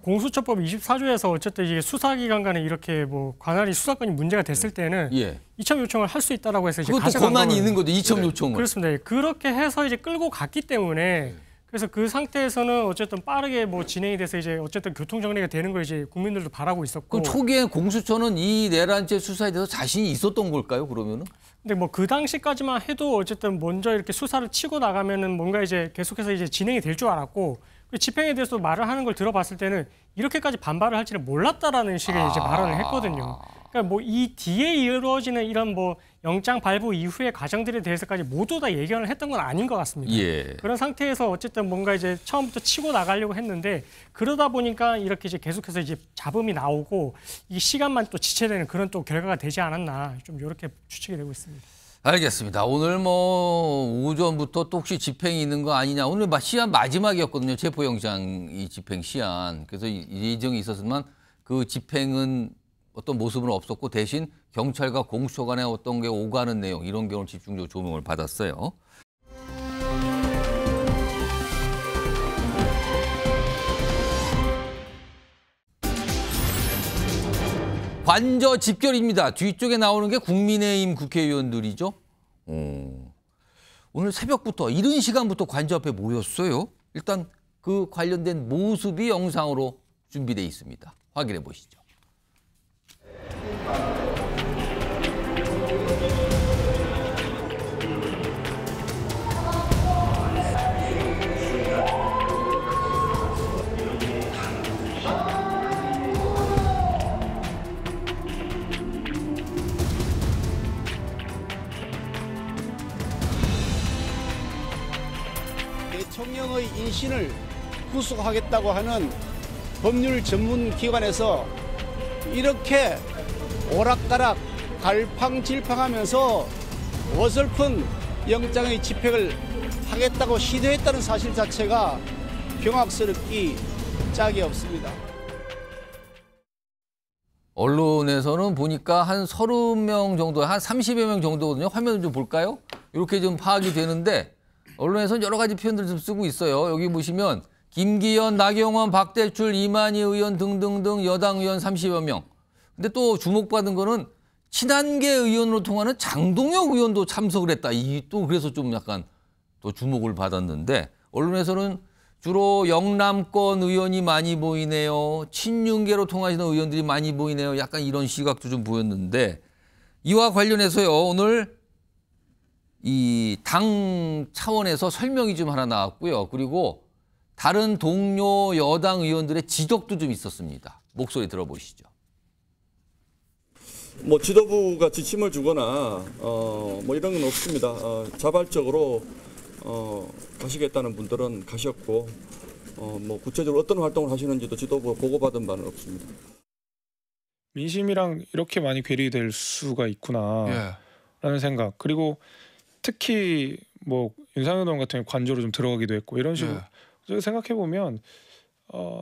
공수처법 24조에서 어쨌든 이게 수사기관 간에 이렇게 뭐 관할이 수사권이 문제가 됐을 때는 예. 이첩 요청을 할 수 있다라고 해서 이제 그것도 가져간 권한이 거는- 있는 거죠. 이첩 요청은. 그렇습니다. 그렇게 해서 이제 끌고 갔기 때문에 그래서 그 상태에서는 어쨌든 빠르게 뭐 진행이 돼서 이제 어쨌든 교통 정리가 되는 걸 이제 국민들도 바라고 있었고. 그럼 초기에 공수처는 이 내란죄 수사에 대해서 자신이 있었던 걸까요? 그러면은? 근데 뭐 그 당시까지만 해도 어쨌든 먼저 이렇게 수사를 치고 나가면은 뭔가 이제 계속해서 이제 진행이 될 줄 알았고 그 집행에 대해서 말을 하는 걸 들어봤을 때는 이렇게까지 반발을 할지를 몰랐다라는 식의 이제 발언을 했거든요. 그러니까 뭐 이 뒤에 이루어지는 이런 뭐 영장 발부 이후의 과정들에 대해서까지 모두 다 예견을 했던 건 아닌 것 같습니다. 예. 그런 상태에서 어쨌든 뭔가 이제 처음부터 치고 나가려고 했는데 그러다 보니까 이렇게 이제 계속해서 이제 잡음이 나오고 이 시간만 또 지체되는 그런 또 결과가 되지 않았나 좀 이렇게 추측이 되고 있습니다. 알겠습니다. 오늘 뭐 오전부터 또 혹시 집행이 있는 거 아니냐. 오늘 시한 마지막이었거든요. 체포영장 이 집행 시한. 그래서 예정이 있었지만 그 집행은 어떤 모습은 없었고 대신 경찰과 공수처 간에 어떤 게 오가는 내용 이런 경우를 집중적으로 조명을 받았어요. 관저 집결입니다. 뒤쪽에 나오는 게 국민의힘 국회의원들이죠. 오늘 새벽부터 이른 시간부터 관저 앞에 모였어요. 일단 그 관련된 모습이 영상으로 준비되어 있습니다. 확인해 보시죠. 대통령의 인신을 구속하겠다고 하는 법률 전문 기관에서 이렇게 오락가락 갈팡질팡하면서 어설픈 영장의 집행을 하겠다고 시도했다는 사실 자체가 경악스럽기 짝이 없습니다. 언론에서는 보니까 한 30명 정도, 한 30여 명 정도거든요. 화면을 좀 볼까요? 이렇게 좀 파악이 되는데 언론에서는 여러 가지 표현들을 좀 쓰고 있어요. 여기 보시면 김기현, 나경원, 박대출, 이만희 의원 등등등 여당 의원 30여 명. 근데 또 주목받은 거는 친한계 의원으로 통하는 장동혁 의원도 참석을 했다. 이 또 그래서 좀 약간 또 주목을 받았는데 언론에서는 주로 영남권 의원이 많이 보이네요. 친윤계로 통하시는 의원들이 많이 보이네요. 약간 이런 시각도 좀 보였는데 이와 관련해서요. 오늘 이 당 차원에서 설명이 좀 하나 나왔고요. 그리고 다른 동료 여당 의원들의 지적도 좀 있었습니다. 목소리 들어보시죠. 뭐 지도부가 지침을 주거나 뭐 이런 건 없습니다. 자발적으로 가시겠다는 분들은 가셨고 뭐 구체적으로 어떤 활동을 하시는지도 지도부가 보고받은 바는 없습니다. 민심이랑 이렇게 많이 괴리될 수가 있구나라는 생각. 그리고 특히 뭐 윤상현 의원 같은 경우 관저로 좀 들어가기도 했고 이런 식으로 생각해 보면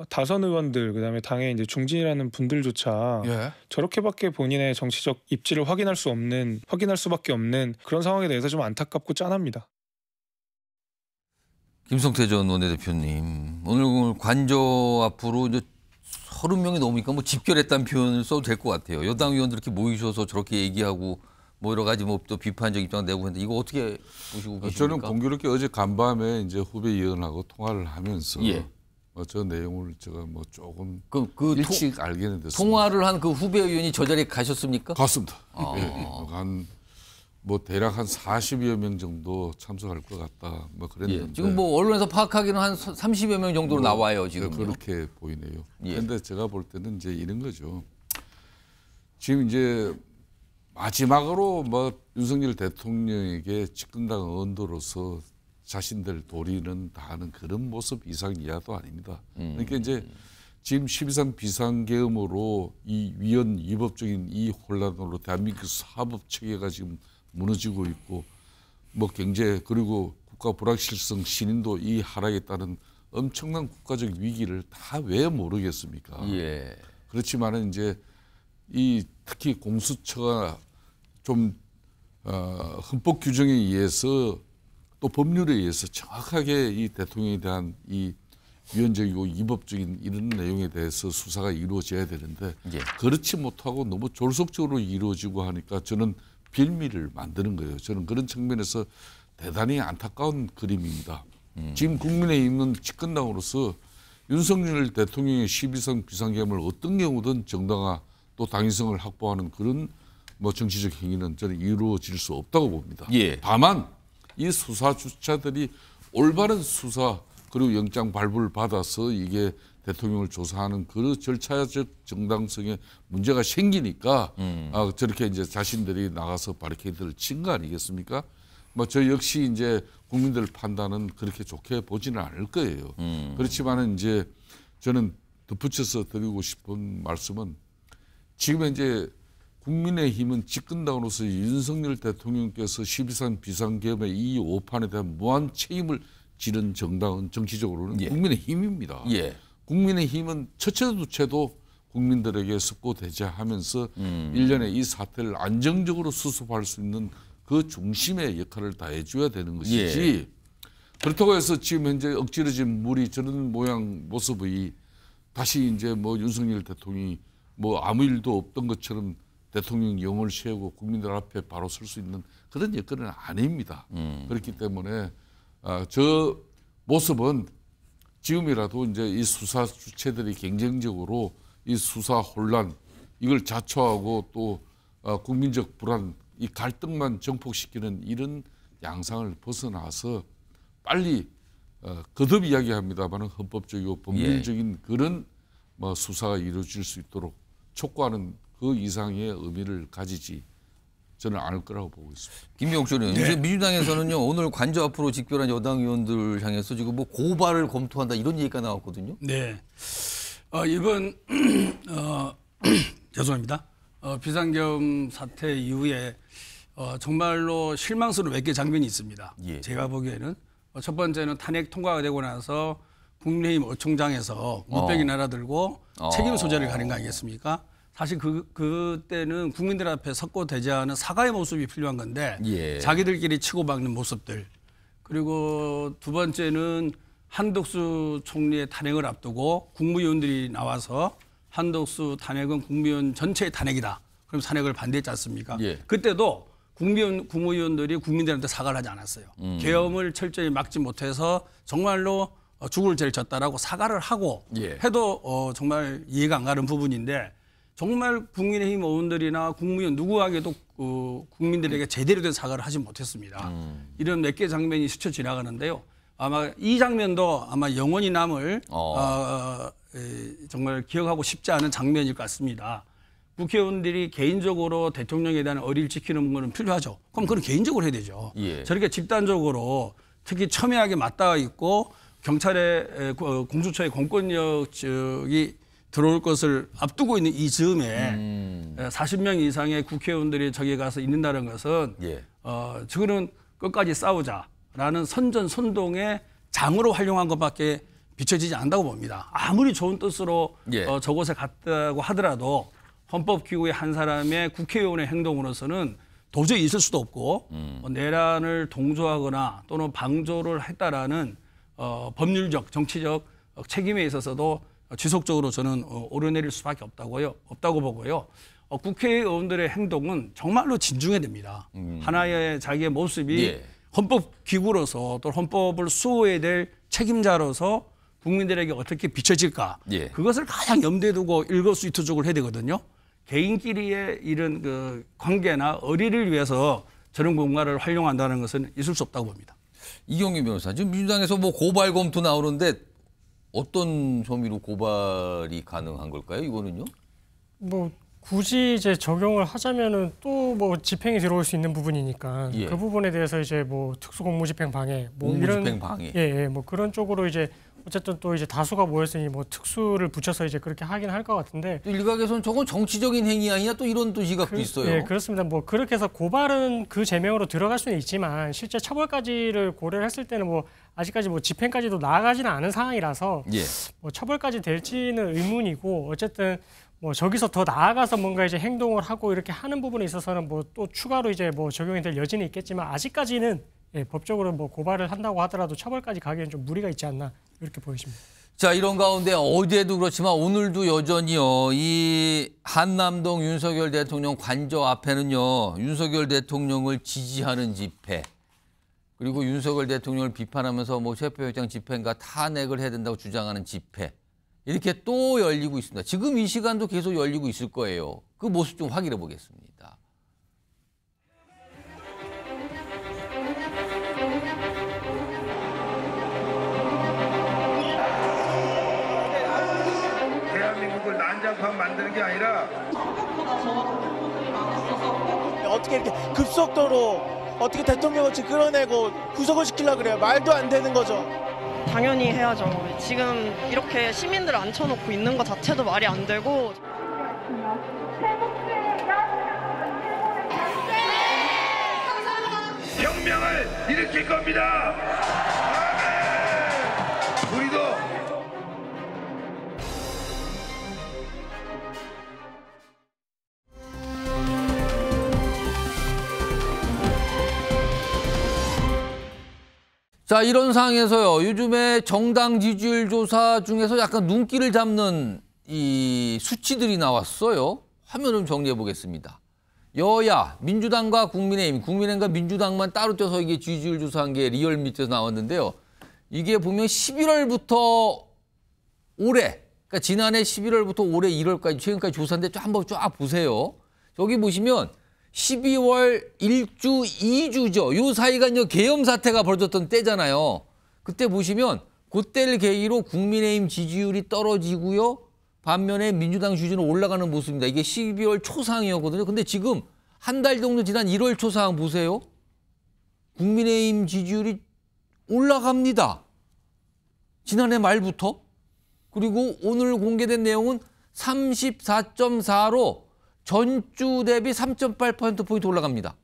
다선 의원들 그다음에 당의 이제 중진이라는 분들조차 예. 저렇게밖에 본인의 정치적 입지를 확인할 수밖에 없는 그런 상황에 대해서 좀 안타깝고 짠합니다. 김성태 전 원내대표님, 오늘 관저 앞으로 이제 30명이 넘으니까 뭐 집결했다는 표현을 써도 될 것 같아요. 여당 의원들 이렇게 모이셔서 저렇게 얘기하고 뭐 여러 가지 뭐 또 비판적 입장 내고 했는데 이거 어떻게 보시고 계십니까? 저는 공교롭게 어제 간밤에 이제 후배 의원하고 통화를 하면서 저 내용을 제가 뭐 조금 일찍 알게는 됐습니다. 통화를 한 그 후배 의원이 저 자리에 가셨습니까? 갔습니다. 뭐 대략 한 40여 명 정도 참석할 것 같다. 뭐 그랬는데 지금 뭐 언론에서 파악하기는 한 30여 명 정도로 나와요 지금. 그렇게 보이네요. 그런데 제가 볼 때는 이제 이런 거죠. 지금 이제 마지막으로 뭐 윤석열 대통령에게 집권당 의원들로서 자신들 도리는 다하는 그런 모습 이상 이하도 아닙니다. 그러니까 이제 지금 12.3 비상계엄으로 이 위헌 위법적인 이 혼란으로 대한민국 사법 체계가 지금 무너지고 있고 뭐 경제 그리고 국가 불확실성 신인도 이 하락에 따른 엄청난 국가적 위기를 다 왜 모르겠습니까? 그렇지만은 이제 이 특히 공수처가 좀 헌법 규정에 의해서 또 법률에 의해서 정확하게 이 대통령에 대한 이 위헌적이고 위법적인 이런 내용에 대해서 수사가 이루어져야 되는데 그렇지 못하고 너무 졸속적으로 이루어지고 하니까 저는 빌미를 만드는 거예요. 저는 그런 측면에서 대단히 안타까운 그림입니다. 지금 국민의힘은 집권당으로서 윤석열 대통령의 12.3 비상계엄을 어떤 경우든 정당화 또 당위성을 확보하는 그런 뭐 정치적 행위는 저는 이루어질 수 없다고 봅니다. 다만 이 수사 주체들이 올바른 수사 그리고 영장 발부를 받아서 이게 대통령을 조사하는 그 절차적 정당성에 문제가 생기니까 저렇게 이제 자신들이 나가서 바리케이드를 친 거 아니겠습니까? 뭐 저 역시 이제 국민들 판단은 그렇게 좋게 보지는 않을 거예요. 그렇지만은 이제 저는 덧붙여서 드리고 싶은 말씀은 지금 이제 국민의힘은 집권당으로서 윤석열 대통령께서 12.3 비상계엄의 이 오판에 대한 무한 책임을 지른 정당은 정치적으로는 국민의힘입니다. 국민의힘은 첫째도 둘째도 국민들에게 숙고대죄하면서 일련의 이 사태를 안정적으로 수습할 수 있는 그 중심의 역할을 다해줘야 되는 것이지 그렇다고 해서 지금 현재 엎질러진 물이 저런 모양 모습의 다시 이제 뭐 윤석열 대통령이 뭐 아무 일도 없던 것처럼 대통령 영을 세우고 국민들 앞에 바로 설 수 있는 그런 여건은 아닙니다. 그렇기 때문에 저 모습은 지금이라도 이제 이 수사 주체들이 경쟁적으로 이 수사 혼란 이걸 자초하고 또 국민적 불안 이 갈등만 정폭시키는 이런 양상을 벗어나서 빨리 거듭 이야기합니다만 헌법적이고 법률적인 그런 뭐 수사가 이루어질 수 있도록 촉구하는 그 이상의 의미를 가지지 저는 않을 거라고 보고 있습니다. 김명철 의원, 민주당에서는요 오늘 관저 앞으로 집결한 여당 의원들 향해서 지금 뭐 고발을 검토한다 이런 얘기가 나왔거든요. 네, 이번 죄송합니다. 비상계엄 사태 이후에 정말로 실망스러운 몇 개 장면이 있습니다. 제가 보기에는 첫 번째는 탄핵 통과가 되고 나서 국민의힘 의총장에서 물병이 날아들고 책임 소재를 가린 거 아니겠습니까? 사실 그때는 국민들 앞에 섰고 대제하는 사과의 모습이 필요한 건데 자기들끼리 치고받는 모습들. 그리고 두 번째는 한덕수 총리의 탄핵을 앞두고 국무위원들이 나와서 한덕수 탄핵은 국무위원 전체의 탄핵이다. 그럼 탄핵을 반대했지 않습니까? 그때도 국무위원들이 국민들한테 사과를 하지 않았어요. 계엄을 철저히 막지 못해서 정말로 죽을 죄를 졌다라고 사과를 하고 해도 정말 이해가 안 가는 부분인데 정말 국민의힘 의원들이나 국무위원 누구에게도 국민들에게 제대로 된 사과를 하지 못했습니다. 이런 몇 개 장면이 스쳐 지나가는데요. 아마 이 장면도 아마 영원히 남을 정말 기억하고 싶지 않은 장면일 것 같습니다. 국회의원들이 개인적으로 대통령에 대한 의리를 지키는 것은 필요하죠. 그럼 그건 개인적으로 해야 되죠. 저렇게 집단적으로 특히 첨예하게 맞닿아 있고 경찰의 공수처의 공권력이 들어올 것을 앞두고 있는 이 즈음에 40명 이상의 국회의원들이 저기에 가서 있는다는 것은 저거는 끝까지 싸우자라는 선전선동의 장으로 활용한 것밖에 비춰지지 않는다고 봅니다. 아무리 좋은 뜻으로 저곳에 갔다고 하더라도 헌법기구의 한 사람의 국회의원의 행동으로서는 도저히 있을 수도 없고 내란을 동조하거나 또는 방조를 했다라는 법률적, 정치적 책임에 있어서도 지속적으로 저는 오르내릴 수밖에 없다고 보고요. 국회의원들의 행동은 정말로 진중해야 됩니다. 하나의 자기의 모습이 헌법기구로서 또 헌법을 수호해야 될 책임자로서 국민들에게 어떻게 비춰질까. 그것을 가장 염두에 두고 일거수일투족을 해야 되거든요. 개인끼리의 이런 그 관계나 의리를 위해서 저런 공간을 활용한다는 것은 있을 수 없다고 봅니다. 이경규 변호사, 지금 민주당에서 뭐 고발 검토 나오는데 어떤 혐의로 고발이 가능한 걸까요? 이거는요? 뭐 굳이 이제 적용을 하자면은 또 뭐 집행이 들어올 수 있는 부분이니까 그 부분에 대해서 이제 뭐 특수공무집행 방해, 뭐 공무집행 방해, 뭐 그런 쪽으로 이제 어쨌든 또 이제 다수가 모였으니 뭐 특수를 붙여서 이제 그렇게 하긴 할 것 같은데 일각에서는 저건 정치적인 행위 아니냐 또 이런 또 시각도 있어요. 예, 그렇습니다. 뭐 그렇게 해서 고발은 그 제명으로 들어갈 수는 있지만 실제 처벌까지를 고려를 했을 때는 뭐 아직까지 뭐 집행까지도 나아가지는 않은 상황이라서 뭐 처벌까지 될지는 의문이고 어쨌든 뭐 저기서 더 나아가서 뭔가 이제 행동을 하고 이렇게 하는 부분에 있어서는 뭐 또 추가로 이제 뭐 적용이 될 여지는 있겠지만 아직까지는 법적으로 뭐 고발을 한다고 하더라도 처벌까지 가기에는 좀 무리가 있지 않나 이렇게 보여집니다. 자, 이런 가운데 어제도 그렇지만 오늘도 여전히요. 이 한남동 윤석열 대통령 관저 앞에는요. 윤석열 대통령을 지지하는 집회 그리고 윤석열 대통령을 비판하면서 뭐 체포영장 집행과 탄핵을 해야 된다고 주장하는 집회 이렇게 또 열리고 있습니다. 지금 이 시간도 계속 열리고 있을 거예요. 그 모습 좀 확인해 보겠습니다. 대한민국을 난장판 만드는 게 아니라 어떻게 이렇게 급속도로 어떻게 대통령을 끌어내고 구속을 시키려고 그래요. 말도 안 되는 거죠. 당연히 해야죠. 지금 이렇게 시민들 앉혀놓고 있는 것 자체도 말이 안 되고. 혁명을 일으킬 겁니다. 우리도 자, 이런 상황에서요. 요즘에 정당 지지율 조사 중에서 약간 눈길을 잡는 이 수치들이 나왔어요. 화면 좀 정리해 보겠습니다. 여야, 민주당과 국민의힘, 국민의힘과 민주당만 따로 떼서 이게 지지율 조사한 게 리얼미터에서 나왔는데요. 이게 보면 11월부터 올해, 그러니까 지난해 11월부터 올해 1월까지 최근까지 조사인데 한번 쫙 보세요. 저기 보시면 12월 1주, 2주죠. 요 사이가 이제 계엄 사태가 벌어졌던 때잖아요. 그때 보시면 그때를 계기로 국민의힘 지지율이 떨어지고요. 반면에 민주당 지지율은 올라가는 모습입니다. 이게 12월 초 상황이었거든요. 근데 지금 한 달 정도 지난 1월 초 상황 보세요. 국민의힘 지지율이 올라갑니다. 지난해 말부터. 그리고 오늘 공개된 내용은 34.4로 전주 대비 3.8%포인트 올라갑니다.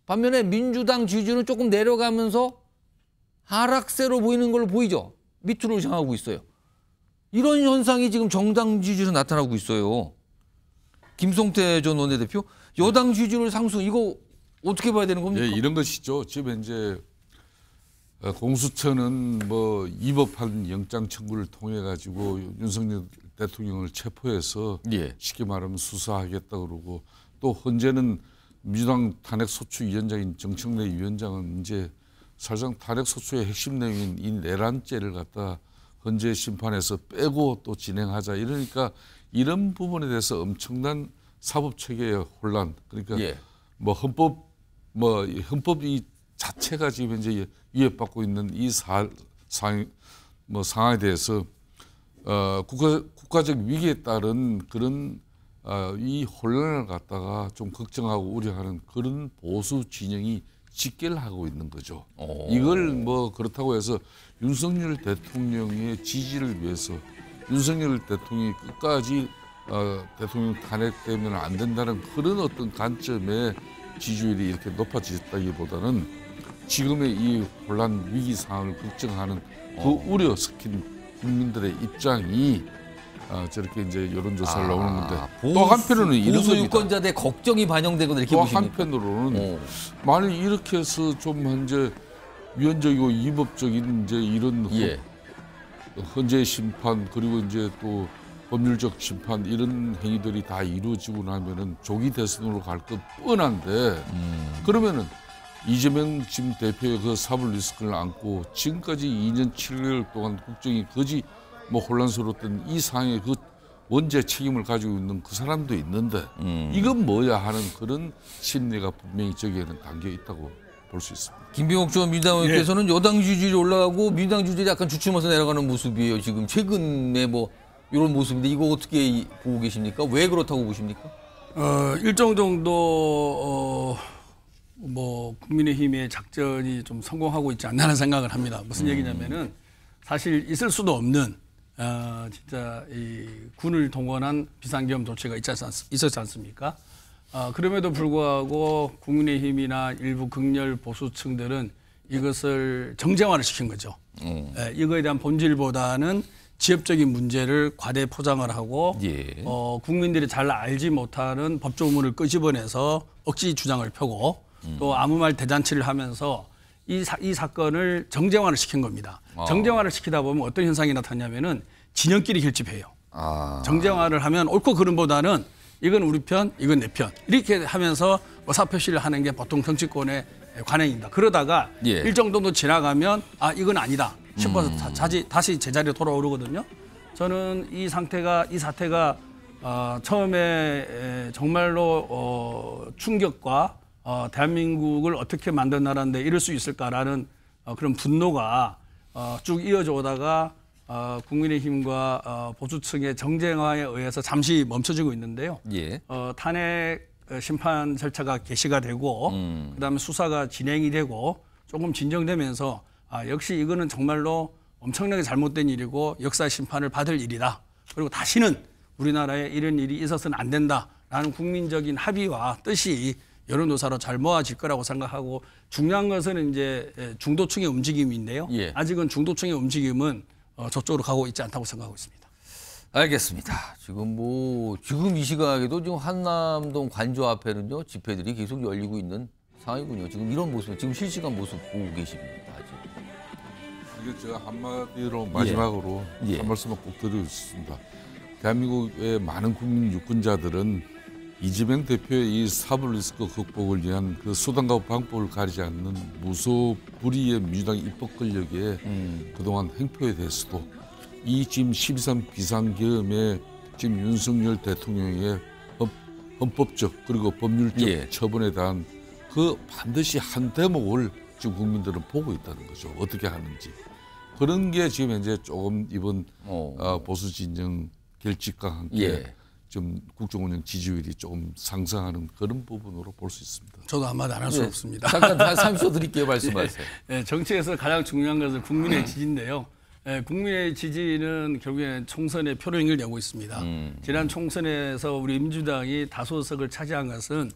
반면에 민주당 지지율은 조금 내려가면서 하락세로 보이는 걸로 보이죠. 밑으로 향하고 있어요. 이런 현상이 지금 정당 지지율에 나타나고 있어요. 김성태 전 원내대표, 여당 지지율 상승 이거 어떻게 봐야 되는 겁니까? 예, 이런 것이죠. 지금 이제 공수처는 뭐 위법한 영장 청구를 통해 가지고 윤석열 대통령을 체포해서 쉽게 말하면 수사하겠다 그러고 또 현재는 민주당 탄핵소추위원장인 정청래 위원장은 이제 사실상 탄핵소추의 핵심 내용인 이 내란죄를 갖다 헌재 심판에서 빼고 또 진행하자 이러니까 이런 부분에 대해서 엄청난 사법 체계의 혼란 그러니까 뭐 헌법 이 자체가 지금 이제 위협받고 있는 이 상황에 대해서 국가적 위기에 따른 그런 이 혼란을 갖다가 좀 걱정하고 우려하는 그런 보수 진영이 직결을 하고 있는 거죠. 이걸 뭐 그렇다고 해서 윤석열 대통령의 지지를 위해서 윤석열 대통령이 끝까지 대통령 탄핵되면 안 된다는 그런 어떤 관점의 지지율이 이렇게 높아졌다기보다는 지금의 이 혼란 위기 상황을 걱정하는 그 우려 섞인 국민들의 입장이 저렇게 이제 여론조사를 나오는 건데 또 한편으로는 이런 보수 겁니다. 유권자들의 걱정이 반영되거나 이렇게 또 보십니까? 한편으로는 만일 이렇게 해서 좀 이제 위헌적이고 위법적인 이제 이런 헌재 심판 그리고 이제 또 법률적 심판 이런 행위들이 다 이루어지고 나면은 조기 대선으로 갈 것 뻔한데 그러면은 이재명 지금 대표의 그 사법 리스크를 안고 지금까지 2년 7개월 동안 국정이 거지 뭐 혼란스러웠던 이 상황에 그 원죄 책임을 가지고 있는 그 사람도 있는데 이건 뭐야 하는 그런 심리가 분명히 저기에는 담겨 있다고 볼 수 있습니다. 김병욱 전 민주당 의원께서는 여당 지지율이 올라가고 민주당 지지율이 약간 주춤해서 내려가는 모습이에요. 지금 최근에 뭐 이런 모습인데 이거 어떻게 보고 계십니까? 왜 그렇다고 보십니까? 일정 정도 뭐 국민의힘의 작전이 좀 성공하고 있지 않나는 생각을 합니다. 무슨 얘기냐면은 사실 있을 수도 없는 진짜 이 군을 동원한 비상계엄 조치가 있었지 않습니까? 그럼에도 불구하고 국민의힘이나 일부 극렬 보수층들은 이것을 정쟁화를 시킨 거죠. 이거에 대한 본질보다는 지역적인 문제를 과대 포장을 하고 국민들이 잘 알지 못하는 법조문을 끄집어내서 억지 주장을 펴고 또 아무 말 대잔치를 하면서 이 사건을 정쟁화를 시킨 겁니다. 정쟁화를 시키다 보면 어떤 현상이 나타나냐면은 진영끼리 결집해요. 정쟁화를 하면 옳고 그름보다는 이건 우리 편, 이건 내 편. 이렇게 하면서 의사표시를 하는 게 보통 정치권의 관행입니다. 그러다가 일정 정도 지나가면 이건 아니다 싶어서 다시 제자리로 돌아오르거든요. 저는 이 사태가 처음에 정말로 충격과 대한민국을 어떻게 만든 나라인데 이럴 수 있을까라는 그런 분노가 쭉 이어져 오다가 국민의힘과 보수층의 정쟁화에 의해서 잠시 멈춰지고 있는데요. 탄핵 심판 절차가 개시가 되고 그다음에 수사가 진행이 되고 조금 진정되면서 역시 이거는 정말로 엄청나게 잘못된 일이고 역사 심판을 받을 일이다. 그리고 다시는 우리나라에 이런 일이 있어서는 안 된다라는 국민적인 합의와 뜻이 여론조사로 잘 모아질 거라고 생각하고 중요한 것은 이제 중도층의 움직임인데요. 아직은 중도층의 움직임은 저쪽으로 가고 있지 않다고 생각하고 있습니다. 알겠습니다. 지금 이 시각에도 지금 한남동 관저 앞에는요 집회들이 계속 열리고 있는 상황이군요. 지금 이런 모습, 지금 실시간 모습 보고 계십니다. 이게 제가 한마디로 마지막으로 한 말씀만 꼭 드리고 싶습니다. 대한민국의 많은 국민 유권자들은 이재명 대표의 이 사법 리스크 극복을 위한 그 수단과 방법을 가리지 않는 무소불위의 민주당 입법 권력의 그동안 행포에 대해서도 이 지금 12.3 비상계엄에 지금 윤석열 대통령의 헌법적 그리고 법률적 처분에 대한 그 반드시 한 대목을 지금 국민들은 보고 있다는 거죠. 어떻게 하는지. 그런 게 지금 이제 조금 이번 보수 진영 결집과 함께 좀 국정 운영 지지율이 조금 상승하는 그런 부분으로 볼 수 있습니다. 저도 한마디 안 할 수 없습니다. 잠깐 30초 드릴게요. 말씀하세요. 정치에서 가장 중요한 것은 국민의 지지인데요. 국민의 지지는 결국엔 총선의 표를 내고 있습니다. 지난 총선에서 우리 민주당이 다수석을 차지한 것은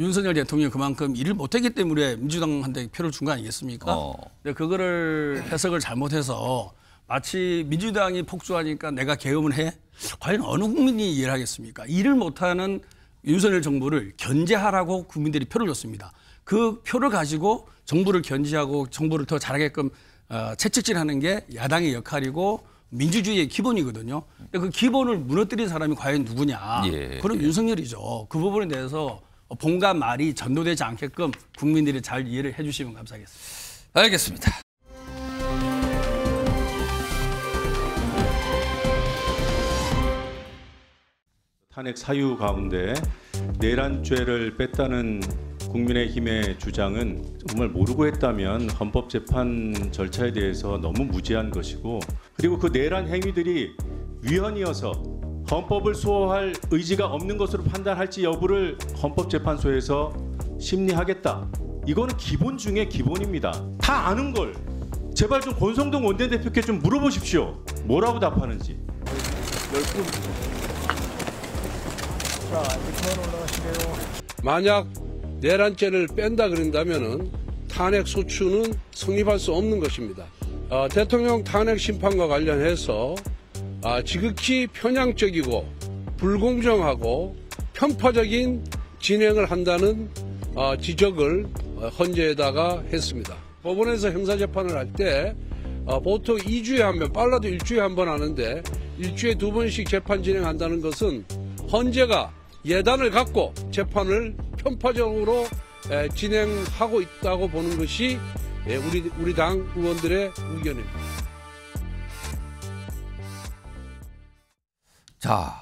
윤석열 대통령이 그만큼 일을 못했기 때문에 민주당한테 표를 준 거 아니겠습니까? 근데 그거를 해석을 잘못해서 마치 민주당이 폭주하니까 내가 계엄을 해? 과연 어느 국민이 이해를 하겠습니까? 일을 못하는 윤석열 정부를 견제하라고 국민들이 표를 줬습니다. 그 표를 가지고 정부를 견제하고 정부를 더 잘하게끔 채찍질하는 게 야당의 역할이고 민주주의의 기본이거든요. 근데 그 기본을 무너뜨린 사람이 과연 누구냐? 그럼 윤석열이죠. 그 부분에 대해서 본과 말이 전도되지 않게끔 국민들이 잘 이해를 해주시면 감사하겠습니다. 알겠습니다. 탄핵 사유 가운데 내란죄를 뺐다는 국민의힘의 주장은 정말 모르고 했다면 헌법재판 절차에 대해서 너무 무지한 것이고, 그리고 그 내란 행위들이 위헌이어서 헌법을 수호할 의지가 없는 것으로 판단할지 여부를 헌법재판소에서 심리하겠다. 이거는 기본 중에 기본입니다. 다 아는 걸 제발 좀 권성동 원내대표께 좀 물어보십시오. 뭐라고 답하는지. 만약 내란죄를 뺀다 그런다면은 탄핵 소추는 성립할 수 없는 것입니다. 대통령 탄핵 심판과 관련해서 지극히 편향적이고 불공정하고 편파적인 진행을 한다는 지적을 헌재에다가 했습니다. 법원에서 형사재판을 할 때 보통 2주에 한 번, 빨라도 1주에 한 번 하는데 1주에 2번씩 재판 진행한다는 것은 헌재가 예단을 갖고 재판을 편파적으로 진행하고 있다고 보는 것이 우리 당 의원들의 의견입니다. 자,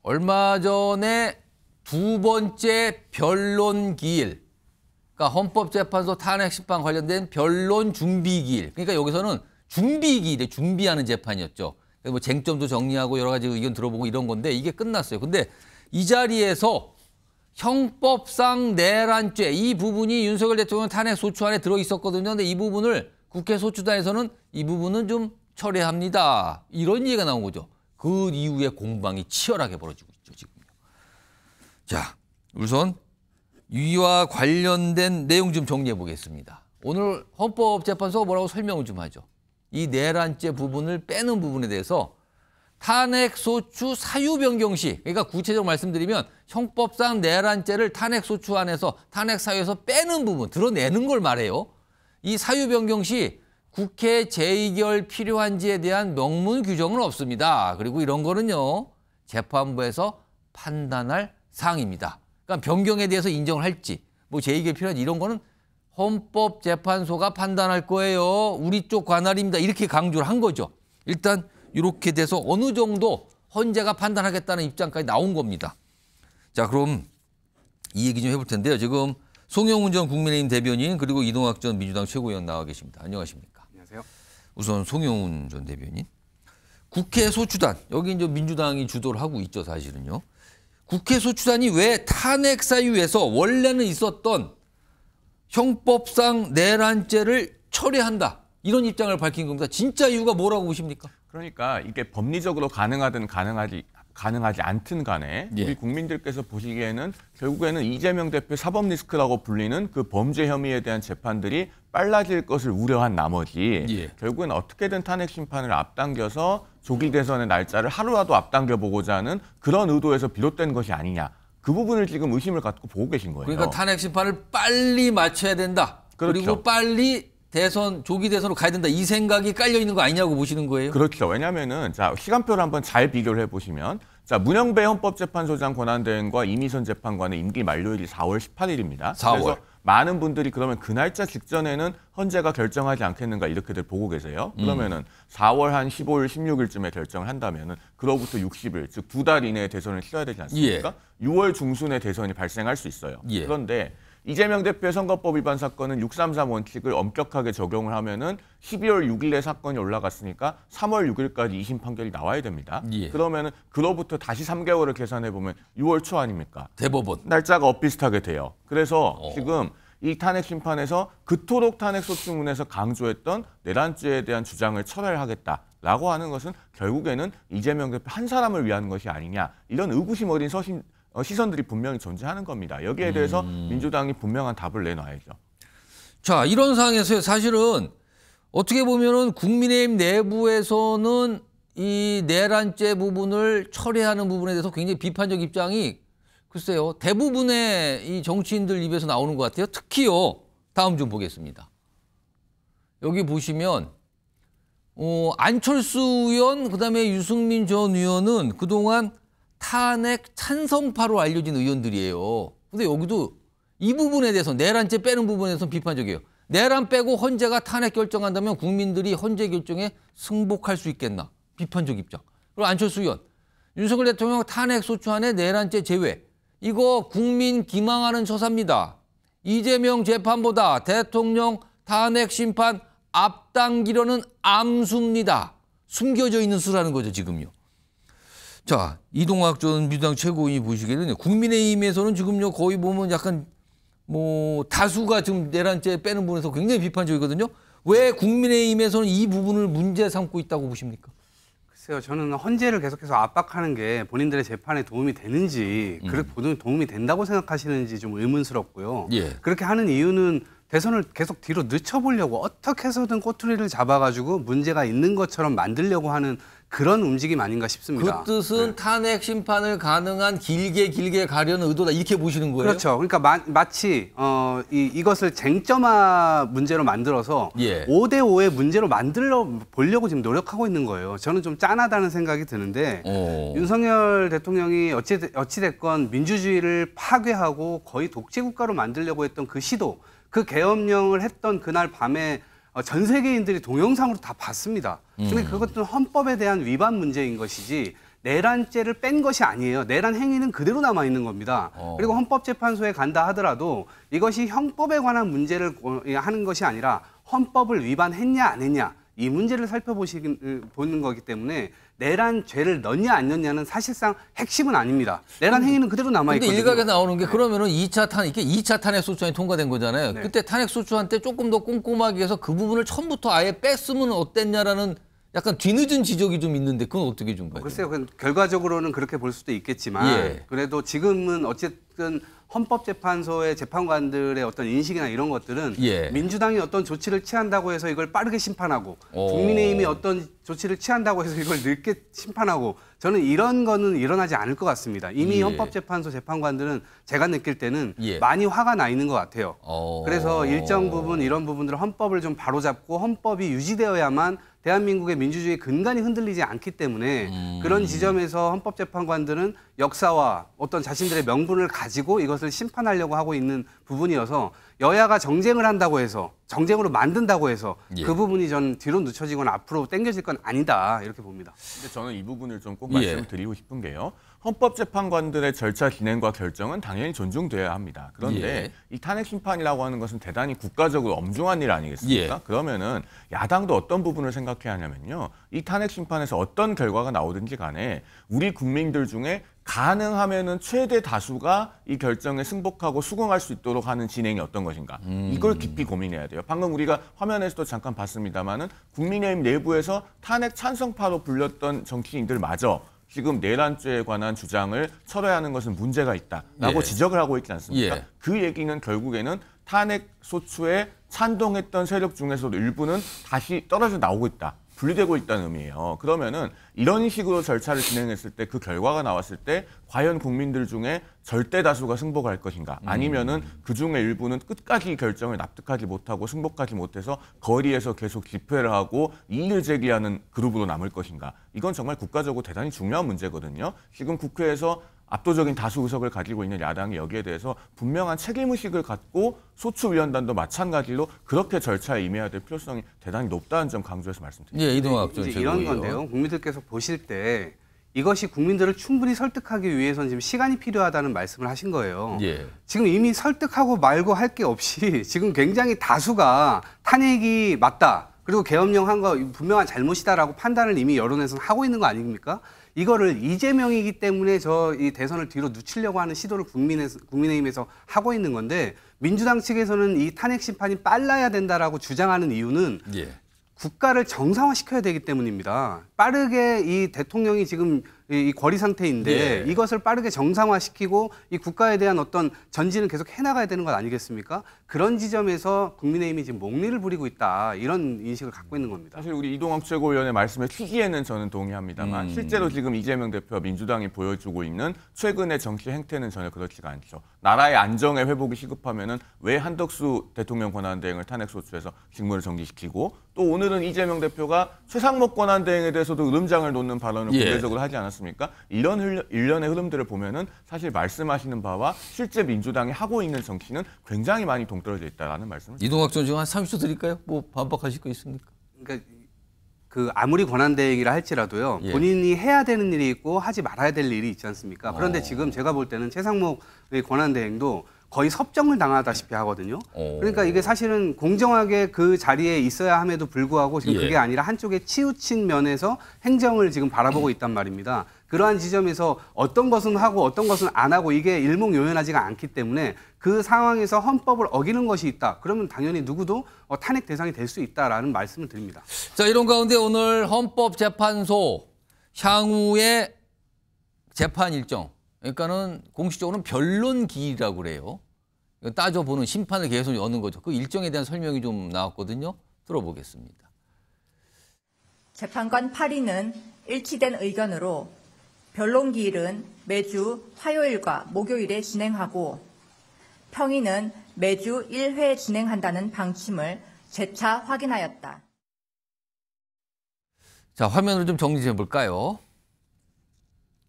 얼마 전에 두 번째 변론 기일, 그러니까 헌법재판소 탄핵 심판 관련된 변론 준비 기일. 그러니까 여기서는 준비 기일에 준비하는 재판이었죠. 뭐 쟁점도 정리하고 여러 가지 의견 들어보고 이런 건데 이게 끝났어요. 근데 이 자리에서 형법상 내란죄 이 부분이 윤석열 대통령 탄핵 소추안에 들어 있었거든요. 근데 이 부분을 국회 소추단에서는 이 부분은 좀 철회합니다. 이런 얘기가 나온 거죠. 그 이후에 공방이 치열하게 벌어지고 있죠, 지금요. 자, 우선 이와 관련된 내용 좀 정리해 보겠습니다. 오늘 헌법재판소가 뭐라고 설명을 좀 하죠. 이 내란죄 부분을 빼는 부분에 대해서 탄핵소추 사유변경 시, 그러니까 구체적으로 말씀드리면 형법상 내란죄를 탄핵소추안에서 탄핵사유에서 빼는 부분, 드러내는 걸 말해요. 이 사유변경 시 국회 재의결 필요한지에 대한 명문 규정은 없습니다. 그리고 이런 거는요, 재판부에서 판단할 사항입니다. 그러니까 변경에 대해서 인정을 할지, 뭐 재의결 필요한지 이런 거는 헌법재판소가 판단할 거예요. 우리 쪽 관할입니다. 이렇게 강조를 한 거죠. 일단 이렇게 돼서 어느 정도 헌재가 판단하겠다는 입장까지 나온 겁니다. 자, 그럼 이 얘기 좀 해볼 텐데요. 지금 송영훈 전 국민의힘 대변인 그리고 이동학 전 민주당 최고위원 나와 계십니다. 안녕하십니까? 안녕하세요. 우선 송영훈 전 대변인. 국회 소추단, 여기 이제 민주당이 주도를 하고 있죠, 사실은요. 국회 소추단이 왜 탄핵 사유에서 원래는 있었던 형법상 내란죄를 철회한다. 이런 입장을 밝힌 겁니다. 진짜 이유가 뭐라고 보십니까? 그러니까 이게 법리적으로 가능하든 가능하지 않든 간에 우리 국민들께서 보시기에는 결국에는 이재명 대표 사법 리스크라고 불리는 그 범죄 혐의에 대한 재판들이 빨라질 것을 우려한 나머지 결국에는 어떻게든 탄핵 심판을 앞당겨서 조기 대선의 날짜를 하루라도 앞당겨 보고자 하는 그런 의도에서 비롯된 것이 아니냐. 그 부분을 지금 의심을 갖고 보고 계신 거예요. 그러니까 탄핵 심판을 빨리 마쳐야 된다. 그렇죠. 그리고 빨리 대선, 조기 대선으로 가야 된다. 이 생각이 깔려 있는 거 아니냐고 보시는 거예요? 그렇죠. 왜냐하면은 자 시간표를 한번 잘 비교를 해보시면 자 문영배 헌법재판소장 권한대행과 이미선 재판관의 임기 만료일이 4월 18일입니다. 4월. 그래서 많은 분들이 그러면 그 날짜 직전에는 헌재가 결정하지 않겠는가 이렇게들 보고 계세요. 그러면은 4월 한 15일, 16일쯤에 결정을 한다면은 그로부터 60일, 즉 2달 이내에 대선을 치러야 되지 않습니까? 6월 중순에 대선이 발생할 수 있어요. 그런데 이재명 대표의 선거법 위반 사건은 633 원칙을 엄격하게 적용을 하면은 12월 6일에 사건이 올라갔으니까 3월 6일까지 2심 판결이 나와야 됩니다. 그러면은 그로부터 다시 3개월을 계산해 보면 6월 초 아닙니까? 대법원. 날짜가 엇비슷하게 돼요. 그래서 지금 이 탄핵 심판에서 그토록 탄핵 소추문에서 강조했던 내란죄에 대한 주장을 철회하겠다라고 하는 것은 결국에는 이재명 대표 한 사람을 위한 것이 아니냐 이런 의구심 어린 시선들이 분명히 존재하는 겁니다. 여기에 대해서 민주당이 분명한 답을 내놔야죠. 자, 이런 상황에서 사실은 어떻게 보면은 국민의힘 내부에서는 이 내란죄 부분을 철회하는 부분에 대해서 굉장히 비판적 입장이 글쎄요 대부분의 이 정치인들 입에서 나오는 것 같아요. 특히요. 다음 좀 보겠습니다. 여기 보시면 안철수 의원 그다음에 유승민 전 의원은 그동안 탄핵 찬성파로 알려진 의원들이에요. 근데 여기도 이 부분에 대해서 내란죄 빼는 부분에 대해서는 비판적이에요. 내란 빼고 헌재가 탄핵 결정한다면 국민들이 헌재 결정에 승복할 수 있겠나. 비판적 입장. 그리고 안철수 의원. 윤석열 대통령 탄핵 소추안에 내란죄 제외. 이거 국민 기망하는 처사입니다. 이재명 재판보다 대통령 탄핵 심판 앞당기려는 암수입니다. 숨겨져 있는 수라는 거죠, 지금요. 자, 이동학 전 민주당 최고위원이 보시기에는 국민의힘에서는 지금요 거의 보면 약간 뭐 다수가 지금 내란죄 빼는 부분에서 굉장히 비판적이거든요. 왜 국민의힘에서는 이 부분을 문제 삼고 있다고 보십니까? 글쎄요, 저는 헌재를 계속해서 압박하는 게 본인들의 재판에 도움이 되는지, 그렇게 도움이 된다고 생각하시는지 좀 의문스럽고요. 그렇게 하는 이유는 대선을 계속 뒤로 늦춰보려고 어떻게 해서든 꼬투리를 잡아가지고 문제가 있는 것처럼 만들려고 하는 그런 움직임 아닌가 싶습니다. 그 뜻은 탄핵 심판을 가능한 길게 가려는 의도다 이렇게 보시는 거예요? 그렇죠. 그러니까 마치 이것을 쟁점화 문제로 만들어서 5대5의 문제로 만들어 보려고 지금 노력하고 있는 거예요. 저는 좀 짠하다는 생각이 드는데 윤석열 대통령이 어찌됐건 민주주의를 파괴하고 거의 독재국가로 만들려고 했던 그 시도, 그 계엄령을 했던 그날 밤에 전 세계인들이 동영상으로 다 봤습니다. 근데 그것도 헌법에 대한 위반 문제인 것이지 내란죄를 뺀 것이 아니에요. 내란 행위는 그대로 남아 있는 겁니다. 그리고 헌법재판소에 간다 하더라도 이것이 형법에 관한 문제를 하는 것이 아니라 헌법을 위반했냐 안 했냐 이 문제를 살펴보는 거기 때문에 내란죄를 넣냐 안 넣냐는 사실상 핵심은 아닙니다. 내란 행위는 그대로 남아있거든요. 근데 일각에 나오는 게 그러면은 2차 탄핵 소추안이 통과된 거잖아요. 네. 그때 탄핵 소추안 때 조금 더 꼼꼼하게 해서 그 부분을 처음부터 아예 뺐으면 어땠냐라는 약간 뒤늦은 지적이 좀 있는데 그건 어떻게 좀 봐요? 글쎄요. 결과적으로는 그렇게 볼 수도 있겠지만 그래도 지금은 어쨌든 헌법재판소의 재판관들의 어떤 인식이나 이런 것들은 민주당이 어떤 조치를 취한다고 해서 이걸 빠르게 심판하고 국민의힘이 어떤 조치를 취한다고 해서 이걸 늦게 심판하고 저는 이런 거는 일어나지 않을 것 같습니다. 이미 헌법재판소 재판관들은 제가 느낄 때는 많이 화가 나 있는 것 같아요. 그래서 일정 부분 이런 부분들을 헌법을 좀 바로잡고 헌법이 유지되어야만 대한민국의 민주주의 근간이 흔들리지 않기 때문에 그런 지점에서 헌법재판관들은 역사와 어떤 자신들의 명분을 가지고 이것을 심판하려고 하고 있는 부분이어서 여야가 정쟁을 한다고 해서 정쟁으로 만든다고 해서 그 부분이 저는 뒤로 늦춰지거나 앞으로 당겨질 건 아니다 이렇게 봅니다. 근데 저는 이 부분을 좀 꼭 말씀드리고 싶은 게요. 헌법재판관들의 절차 진행과 결정은 당연히 존중돼야 합니다. 그런데 이 탄핵 심판이라고 하는 것은 대단히 국가적으로 엄중한 일 아니겠습니까? 그러면은 야당도 어떤 부분을 생각해야 하냐면요. 이 탄핵 심판에서 어떤 결과가 나오든지 간에 우리 국민들 중에 가능하면은 최대 다수가 이 결정에 승복하고 수긍할 수 있도록 하는 진행이 어떤 것인가. 이걸 깊이 고민해야 돼요. 방금 우리가 화면에서도 잠깐 봤습니다마는 국민의힘 내부에서 탄핵 찬성파로 불렸던 정치인들마저 지금 내란죄에 관한 주장을 철회하는 것은 문제가 있다라고 지적을 하고 있지 않습니까? 그 얘기는 결국에는 탄핵 소추에 찬동했던 세력 중에서도 일부는 다시 떨어져 나오고 있다. 분리되고 있다는 의미예요. 그러면은 이런 식으로 절차를 진행했을 때 그 결과가 나왔을 때 과연 국민들 중에 절대 다수가 승복할 것인가 아니면은 그 중에 일부는 끝까지 결정을 납득하지 못하고 승복하지 못해서 거리에서 계속 집회를 하고 이의를 제기하는 그룹으로 남을 것인가. 이건 정말 국가적으로 대단히 중요한 문제거든요. 지금 국회에서 압도적인 다수 의석을 가지고 있는 야당이 여기에 대해서 분명한 책임의식을 갖고 소추위원단도 마찬가지로 그렇게 절차에 임해야 될 필요성이 대단히 높다는 점 강조해서 말씀드립니다. 이동학 전 이런 건데요. 국민들께서 보실 때 이것이 국민들을 충분히 설득하기 위해서는 지금 시간이 필요하다는 말씀을 하신 거예요. 지금 이미 설득하고 말고 할 게 없이 지금 굉장히 다수가 탄핵이 맞다. 그리고 계엄령 한 거 분명한 잘못이다라고 판단을 이미 여론에서는 하고 있는 거 아닙니까? 이거를 이재명이기 때문에 이 대선을 뒤로 늦추려고 하는 시도를 국민의힘에서 하고 있는 건데 민주당 측에서는 이 탄핵 심판이 빨라야 된다라고 주장하는 이유는 국가를 정상화시켜야 되기 때문입니다. 빠르게 이 대통령이 지금 이 거리 상태인데 이것을 빠르게 정상화시키고 이 국가에 대한 어떤 전진을 계속 해나가야 되는 것 아니겠습니까? 그런 지점에서 국민의힘이 지금 목리를 부리고 있다. 이런 인식을 갖고 있는 겁니다. 사실 우리 이동학 최고위원의 말씀의 취지에는 저는 동의합니다만 실제로 지금 이재명 대표와 민주당이 보여주고 있는 최근의 정치 행태는 전혀 그렇지가 않죠. 나라의 안정의 회복이 시급하면은 왜 한덕수 대통령 권한대행을 탄핵소추해서 직무를 정지시키고 또 오늘은 이재명 대표가 최상목 권한대행에 대해서도 으름장을 놓는 발언을 공개적으로 하지 않았습니까? 이런 일련의 흐름들을 보면은 사실 말씀하시는 바와 실제 민주당이 하고 있는 정치는 굉장히 많이 동떨어져 있다라는 말씀을. 이동학 전 지금 한 30초 드릴까요? 뭐 반박하실 거 있습니까? 그러니까 그 아무리 권한대행이라 할지라도요. 본인이 해야 되는 일이 있고 하지 말아야 될 일이 있지 않습니까? 그런데 지금 제가 볼 때는 최상목 권한대행도 거의 섭정을 당하다시피 하거든요. 그러니까 이게 사실은 공정하게 그 자리에 있어야 함에도 불구하고 지금 그게 아니라 한쪽에 치우친 면에서 행정을 지금 바라보고 있단 말입니다. 그러한 지점에서 어떤 것은 하고 어떤 것은 안 하고 이게 일목요연하지가 않기 때문에 그 상황에서 헌법을 어기는 것이 있다. 그러면 당연히 누구도 탄핵 대상이 될 수 있다라는 말씀을 드립니다. 자, 이런 가운데 오늘 헌법재판소 향후의 재판 일정, 그러니까는 공식적으로는 변론 기일이라고 그래요. 따져보는 심판을 계속 여는 거죠. 그 일정에 대한 설명이 좀 나왔거든요. 들어보겠습니다. 재판관 8인은 일치된 의견으로 변론기일은 매주 화요일과 목요일에 진행하고 평의는 매주 1회 진행한다는 방침을 재차 확인하였다. 자, 화면으로 좀 정리 좀 해볼까요?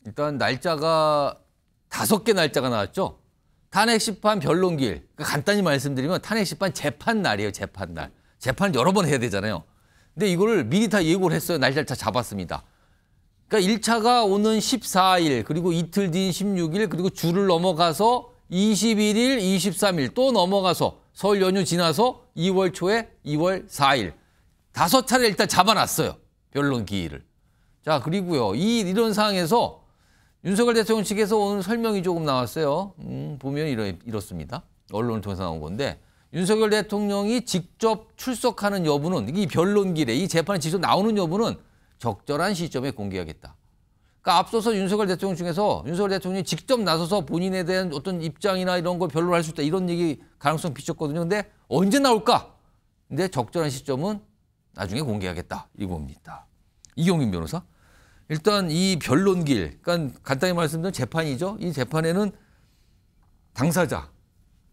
일단 날짜가 5개 날짜가 나왔죠. 탄핵심판 변론기일. 그러니까 간단히 말씀드리면 탄핵심판 재판 날이에요. 재판 날. 재판을 여러 번 해야 되잖아요. 근데 이거를 미리 다 예고를 했어요. 날짜를 다 잡았습니다. 그러니까 1차가 오는 14일, 그리고 이틀 뒤인 16일, 그리고 주를 넘어가서 21일, 23일, 또 넘어가서 설 연휴 지나서 2월 초에 2월 4일. 5차례 일단 잡아놨어요. 변론 기일을. 자, 그리고요. 이런 상황에서 윤석열 대통령 측에서 오늘 설명이 조금 나왔어요. 보면 이렇습니다. 언론을 통해서 나온 건데 윤석열 대통령이 직접 출석하는 여부는 이 변론기일에 이 재판에 직접 나오는 여부는 적절한 시점에 공개하겠다. 그러니까 앞서서 윤석열 대통령 중에서 윤석열 대통령이 직접 나서서 본인에 대한 어떤 입장이나 이런 걸 변론할 수 있다. 이런 얘기 가능성 비쳤거든요. 근데 언제 나올까? 근데 적절한 시점은 나중에 공개하겠다. 이겁니다. 이경민 변호사. 일단 이 변론기일, 그러니까 간단히 말씀드리면 재판이죠. 이 재판에는 당사자,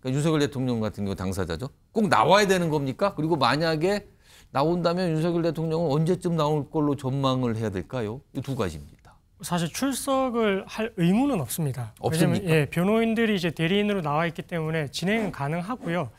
그러니까 윤석열 대통령 같은 경우 당사자죠. 꼭 나와야 되는 겁니까? 그리고 만약에 나온다면 윤석열 대통령은 언제쯤 나올 걸로 전망을 해야 될까요? 이 두 가지입니다. 사실 출석을 할 의무는 없습니다. 없습니까? 왜냐면 변호인들이 이제 대리인으로 나와 있기 때문에 진행은 가능하고요.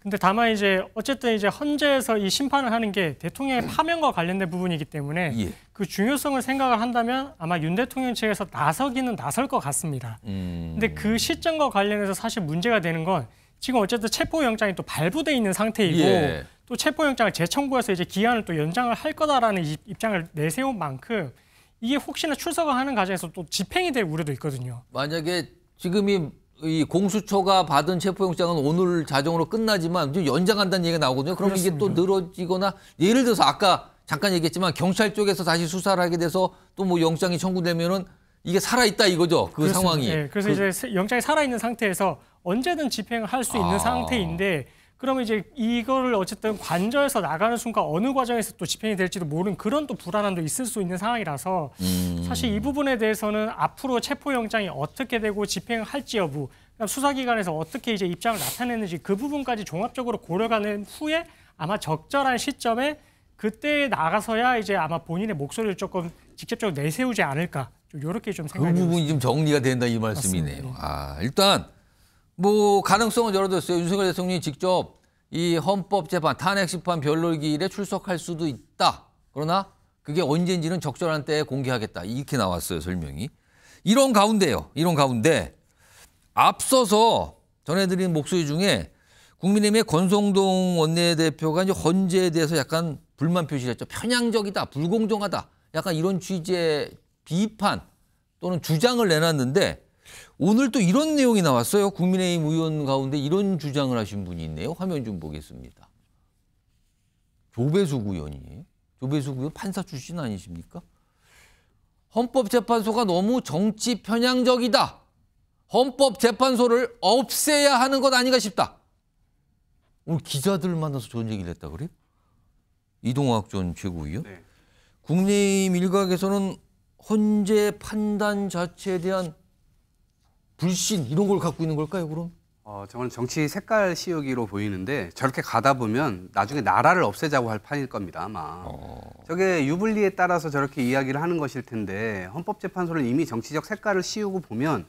근데 다만 이제 어쨌든 이제 헌재에서 이 심판을 하는 게 대통령의 파면과 관련된 부분이기 때문에 그 중요성을 생각을 한다면 아마 윤 대통령 측에서 나서기는 나설 것 같습니다. 근데 그 시점과 관련해서 사실 문제가 되는 건 지금 어쨌든 체포영장이 또 발부돼 있는 상태이고 또 체포영장을 재청구해서 이제 기한을 또 연장을 할 거다라는 입장을 내세운 만큼 이게 혹시나 출석을 하는 과정에서 또 집행이 될 우려도 있거든요. 만약에 지금이 이 공수처가 받은 체포영장은 오늘 자정으로 끝나지만 좀 연장한다는 얘기가 나오거든요. 그러면 이게 또 늘어지거나 예를 들어서 아까 잠깐 얘기했지만 경찰 쪽에서 다시 수사를 하게 돼서 또 뭐 영장이 청구되면은 이게 살아있다 이거죠. 그 그렇습니다. 상황이. 네, 그래서 이제 영장이 살아있는 상태에서 언제든 집행을 할 수 있는 상태인데 그러면 이제 이거를 어쨌든 관저에서 나가는 순간 어느 과정에서 또 집행이 될지도 모르는 그런 또 불안함도 있을 수 있는 상황이라서 사실 이 부분에 대해서는 앞으로 체포영장이 어떻게 되고 집행을 할지 여부, 수사기관에서 어떻게 이제 입장을 나타내는지 그 부분까지 종합적으로 고려하는 후에 아마 적절한 시점에 그때 나가서야 이제 아마 본인의 목소리를 조금 직접적으로 내세우지 않을까. 이렇게 좀 생각이 그 부분이 좀 정리가 된다 이 말씀이네요. 맞습니다. 일단 뭐 가능성은 열어뒀어요. 윤석열 대통령이 직접 이 헌법재판, 탄핵심판 변론기일에 출석할 수도 있다. 그러나 그게 언제인지는 적절한 때에 공개하겠다. 이렇게 나왔어요, 설명이. 이런 가운데 앞서서 전해드린 목소리 중에 국민의힘의 권성동 원내대표가 이제 헌재에 대해서 약간 불만 표시를 했죠. 편향적이다, 불공정하다. 약간 이런 취지의 비판 또는 주장을 내놨는데 오늘 또 이런 내용이 나왔어요. 국민의힘 의원 가운데 이런 주장을 하신 분이 있네요. 화면 좀 보겠습니다. 조배숙 의원이에요. 조배숙 의원 판사 출신 아니십니까? 헌법재판소가 너무 정치 편향적이다. 헌법재판소를 없애야 하는 것 아닌가 싶다. 오늘 기자들 만나서 좋은 얘기를 했다 그래요? 이동학 전 최고위원. 네. 국민의힘 일각에서는 헌재 판단 자체에 대한 불신 이런 걸 갖고 있는 걸까요, 그럼? 저건 정치 색깔 씌우기로 보이는데 저렇게 가다 보면 나중에 나라를 없애자고 할 판일 겁니다, 아마. 저게 유불리에 따라서 저렇게 이야기를 하는 것일 텐데 헌법재판소는 이미 정치적 색깔을 씌우고 보면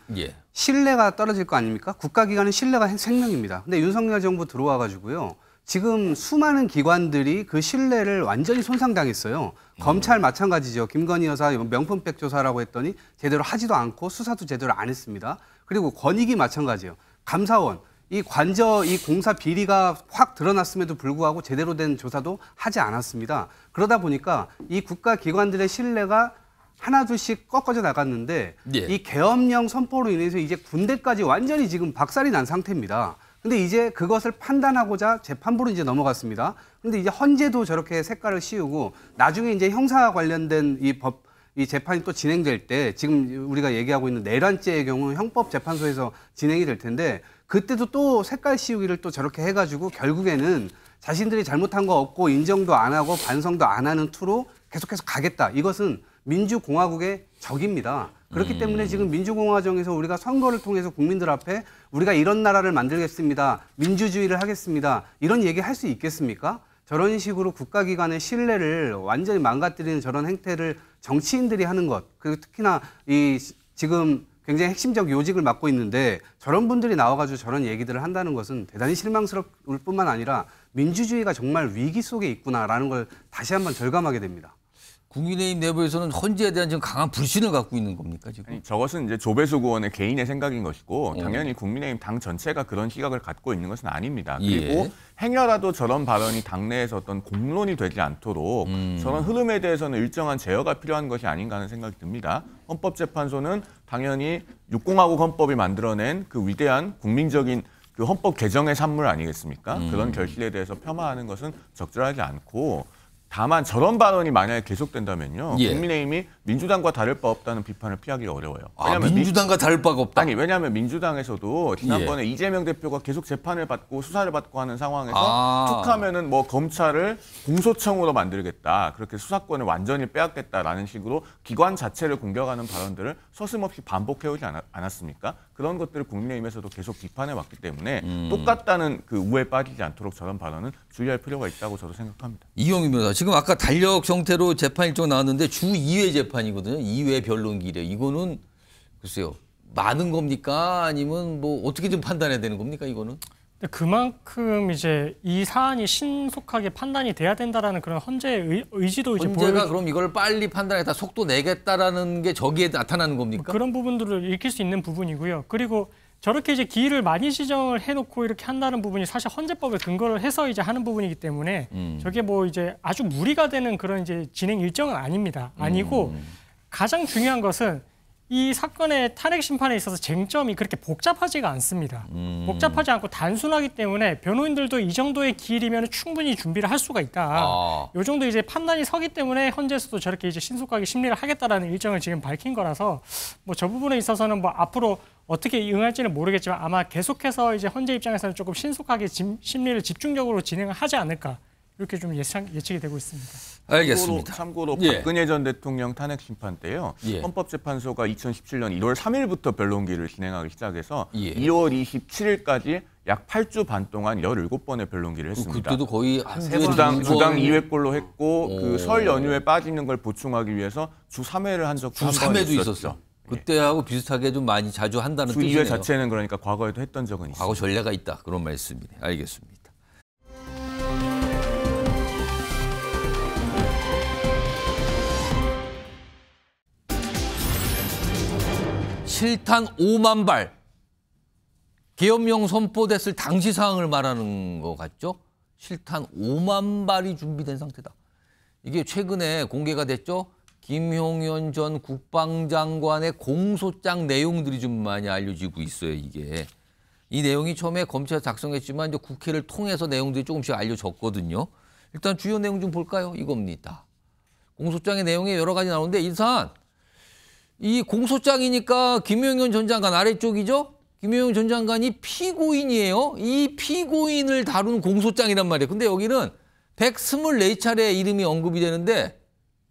신뢰가 떨어질 거 아닙니까? 국가기관은 신뢰가 생명입니다. 근데 윤석열 정부 들어와 가지고요. 지금 수많은 기관들이 그 신뢰를 완전히 손상당했어요. 검찰 마찬가지죠. 김건희 여사 명품백 조사라고 했더니 제대로 하지도 않고 수사도 제대로 안 했습니다. 그리고 권익위 마찬가지예요. 감사원, 이 관저, 이 공사 비리가 확 드러났음에도 불구하고 제대로 된 조사도 하지 않았습니다. 그러다 보니까 이 국가기관들의 신뢰가 하나둘씩 꺾어져 나갔는데 이 계엄령 선포로 인해서 이제 군대까지 완전히 지금 박살이 난 상태입니다. 근데 이제 그것을 판단하고자 재판부로 이제 넘어갔습니다. 근데 이제 헌재도 저렇게 색깔을 씌우고 나중에 이제 형사 관련된 이 재판이 또 진행될 때 지금 우리가 얘기하고 있는 내란죄의 경우 형법재판소에서 진행이 될 텐데 그때도 또 색깔 씌우기를 또 저렇게 해가지고 결국에는 자신들이 잘못한 거 없고 인정도 안 하고 반성도 안 하는 투로 계속해서 가겠다. 이것은 민주공화국의 적입니다. 그렇기 때문에 지금 민주공화정에서 우리가 선거를 통해서 국민들 앞에 우리가 이런 나라를 만들겠습니다. 민주주의를 하겠습니다. 이런 얘기 할 수 있겠습니까? 저런 식으로 국가기관의 신뢰를 완전히 망가뜨리는 저런 행태를 정치인들이 하는 것, 그리고 특히나 이 지금 굉장히 핵심적 요직을 맡고 있는데 저런 분들이 나와가지고 저런 얘기들을 한다는 것은 대단히 실망스러울 뿐만 아니라 민주주의가 정말 위기 속에 있구나라는 걸 다시 한번 절감하게 됩니다. 국민의힘 내부에서는 헌재에 대한 지금 강한 불신을 갖고 있는 겁니까 지금? 아니, 저것은 이제 조배수 의원의 개인의 생각인 것이고 당연히 국민의힘 당 전체가 그런 시각을 갖고 있는 것은 아닙니다. 그리고 행여라도 저런 발언이 당내에서 어떤 공론이 되지 않도록 저런 흐름에 대해서는 일정한 제어가 필요한 것이 아닌가 하는 생각이 듭니다. 헌법재판소는 당연히 6공화국 헌법이 만들어낸 그 위대한 국민적인 그 헌법 개정의 산물 아니겠습니까? 그런 결실에 대해서 폄하하는 것은 적절하지 않고 다만 저런 발언이 만약에 계속된다면요. 국민의힘이 민주당과 다를 바 없다는 비판을 피하기가 어려워요. 왜냐하면 민주당과 다를 바가 없다? 아니, 왜냐하면 민주당에서도 지난번에 이재명 대표가 계속 재판을 받고 수사를 받고 하는 상황에서 툭하면은 뭐 검찰을 공소청으로 만들겠다. 그렇게 수사권을 완전히 빼앗겠다라는 식으로 기관 자체를 공격하는 발언들을 서슴없이 반복해오지 않았습니까? 그런 것들을 국민의힘에서도 계속 비판해왔기 때문에 똑같다는 그 우에 빠지지 않도록 저런 발언은 주의할 필요가 있다고 저도 생각합니다. 이용희 변호사, 지금 아까 달력 형태로 재판 일정 나왔는데 주 2회 재판이거든요. 2회 변론기래. 이거는 글쎄요. 많은 겁니까? 아니면 뭐 어떻게 좀 판단해야 되는 겁니까? 이거는? 그만큼 이제 이 사안이 신속하게 판단이 돼야 된다라는 그런 헌재의 의지도 이제 헌재가 그럼 이걸 빨리 판단해서 속도 내겠다라는 게 저기에 나타나는 겁니까? 그런 부분들을 읽힐 수 있는 부분이고요. 그리고 저렇게 이제 기일을 많이 지정을 해놓고 이렇게 한다는 부분이 사실 헌재법에 근거를 해서 이제 하는 부분이기 때문에 저게 뭐 이제 아주 무리가 되는 그런 이제 진행 일정은 아닙니다. 아니고 가장 중요한 것은 이 사건의 탄핵 심판에 있어서 쟁점이 그렇게 복잡하지가 않습니다. 복잡하지 않고 단순하기 때문에 변호인들도 이 정도의 기일이면 충분히 준비를 할 수가 있다. 이 정도 이제 판단이 서기 때문에 헌재에서도 저렇게 이제 신속하게 심리를 하겠다라는 일정을 지금 밝힌 거라서 뭐 저 부분에 있어서는 뭐 앞으로 어떻게 응할지는 모르겠지만 아마 계속해서 이제 헌재 입장에서는 조금 신속하게 심리를 집중적으로 진행을 하지 않을까. 이렇게 좀 예측이 되고 있습니다. 알겠습니다. 참고로 박근혜 전 대통령 탄핵 심판 때요. 헌법재판소가 2017년 1월 3일부터 변론기를 진행하기 시작해서 2월 27일까지 약 8주 반 동안 17번의 변론기를 했습니다. 그때도 거의 한 주당 2회꼴로 했고 그 설 연휴에 빠지는 걸 보충하기 위해서 주 3회를 한 적도 한 번 있었죠. 그때하고 비슷하게 좀 많이 자주 한다는 주 뜻이네요. 2회 자체는 그러니까 과거에도 했던 적은 있습니다. 과거 전례가 있다. 그런 말씀이네. 알겠습니다. 실탄 5만 발. 계엄령 선포됐을 당시 상황을 말하는 것 같죠? 실탄 5만 발이 준비된 상태다. 이게 최근에 공개가 됐죠? 김용현 전 국방장관의 공소장 내용들이 좀 많이 알려지고 있어요, 이게. 이 내용이 처음에 검찰에서 작성했지만 이제 국회를 통해서 내용들이 조금씩 알려졌거든요. 일단 주요 내용 좀 볼까요? 이겁니다. 공소장의 내용이 여러 가지 나오는데 일단 이 공소장이니까 김용현 전 장관 아래쪽이죠? 김용현 전 장관이 피고인이에요. 이 피고인을 다룬 공소장이란 말이에요. 근데 여기는 124차례 이름이 언급이 되는데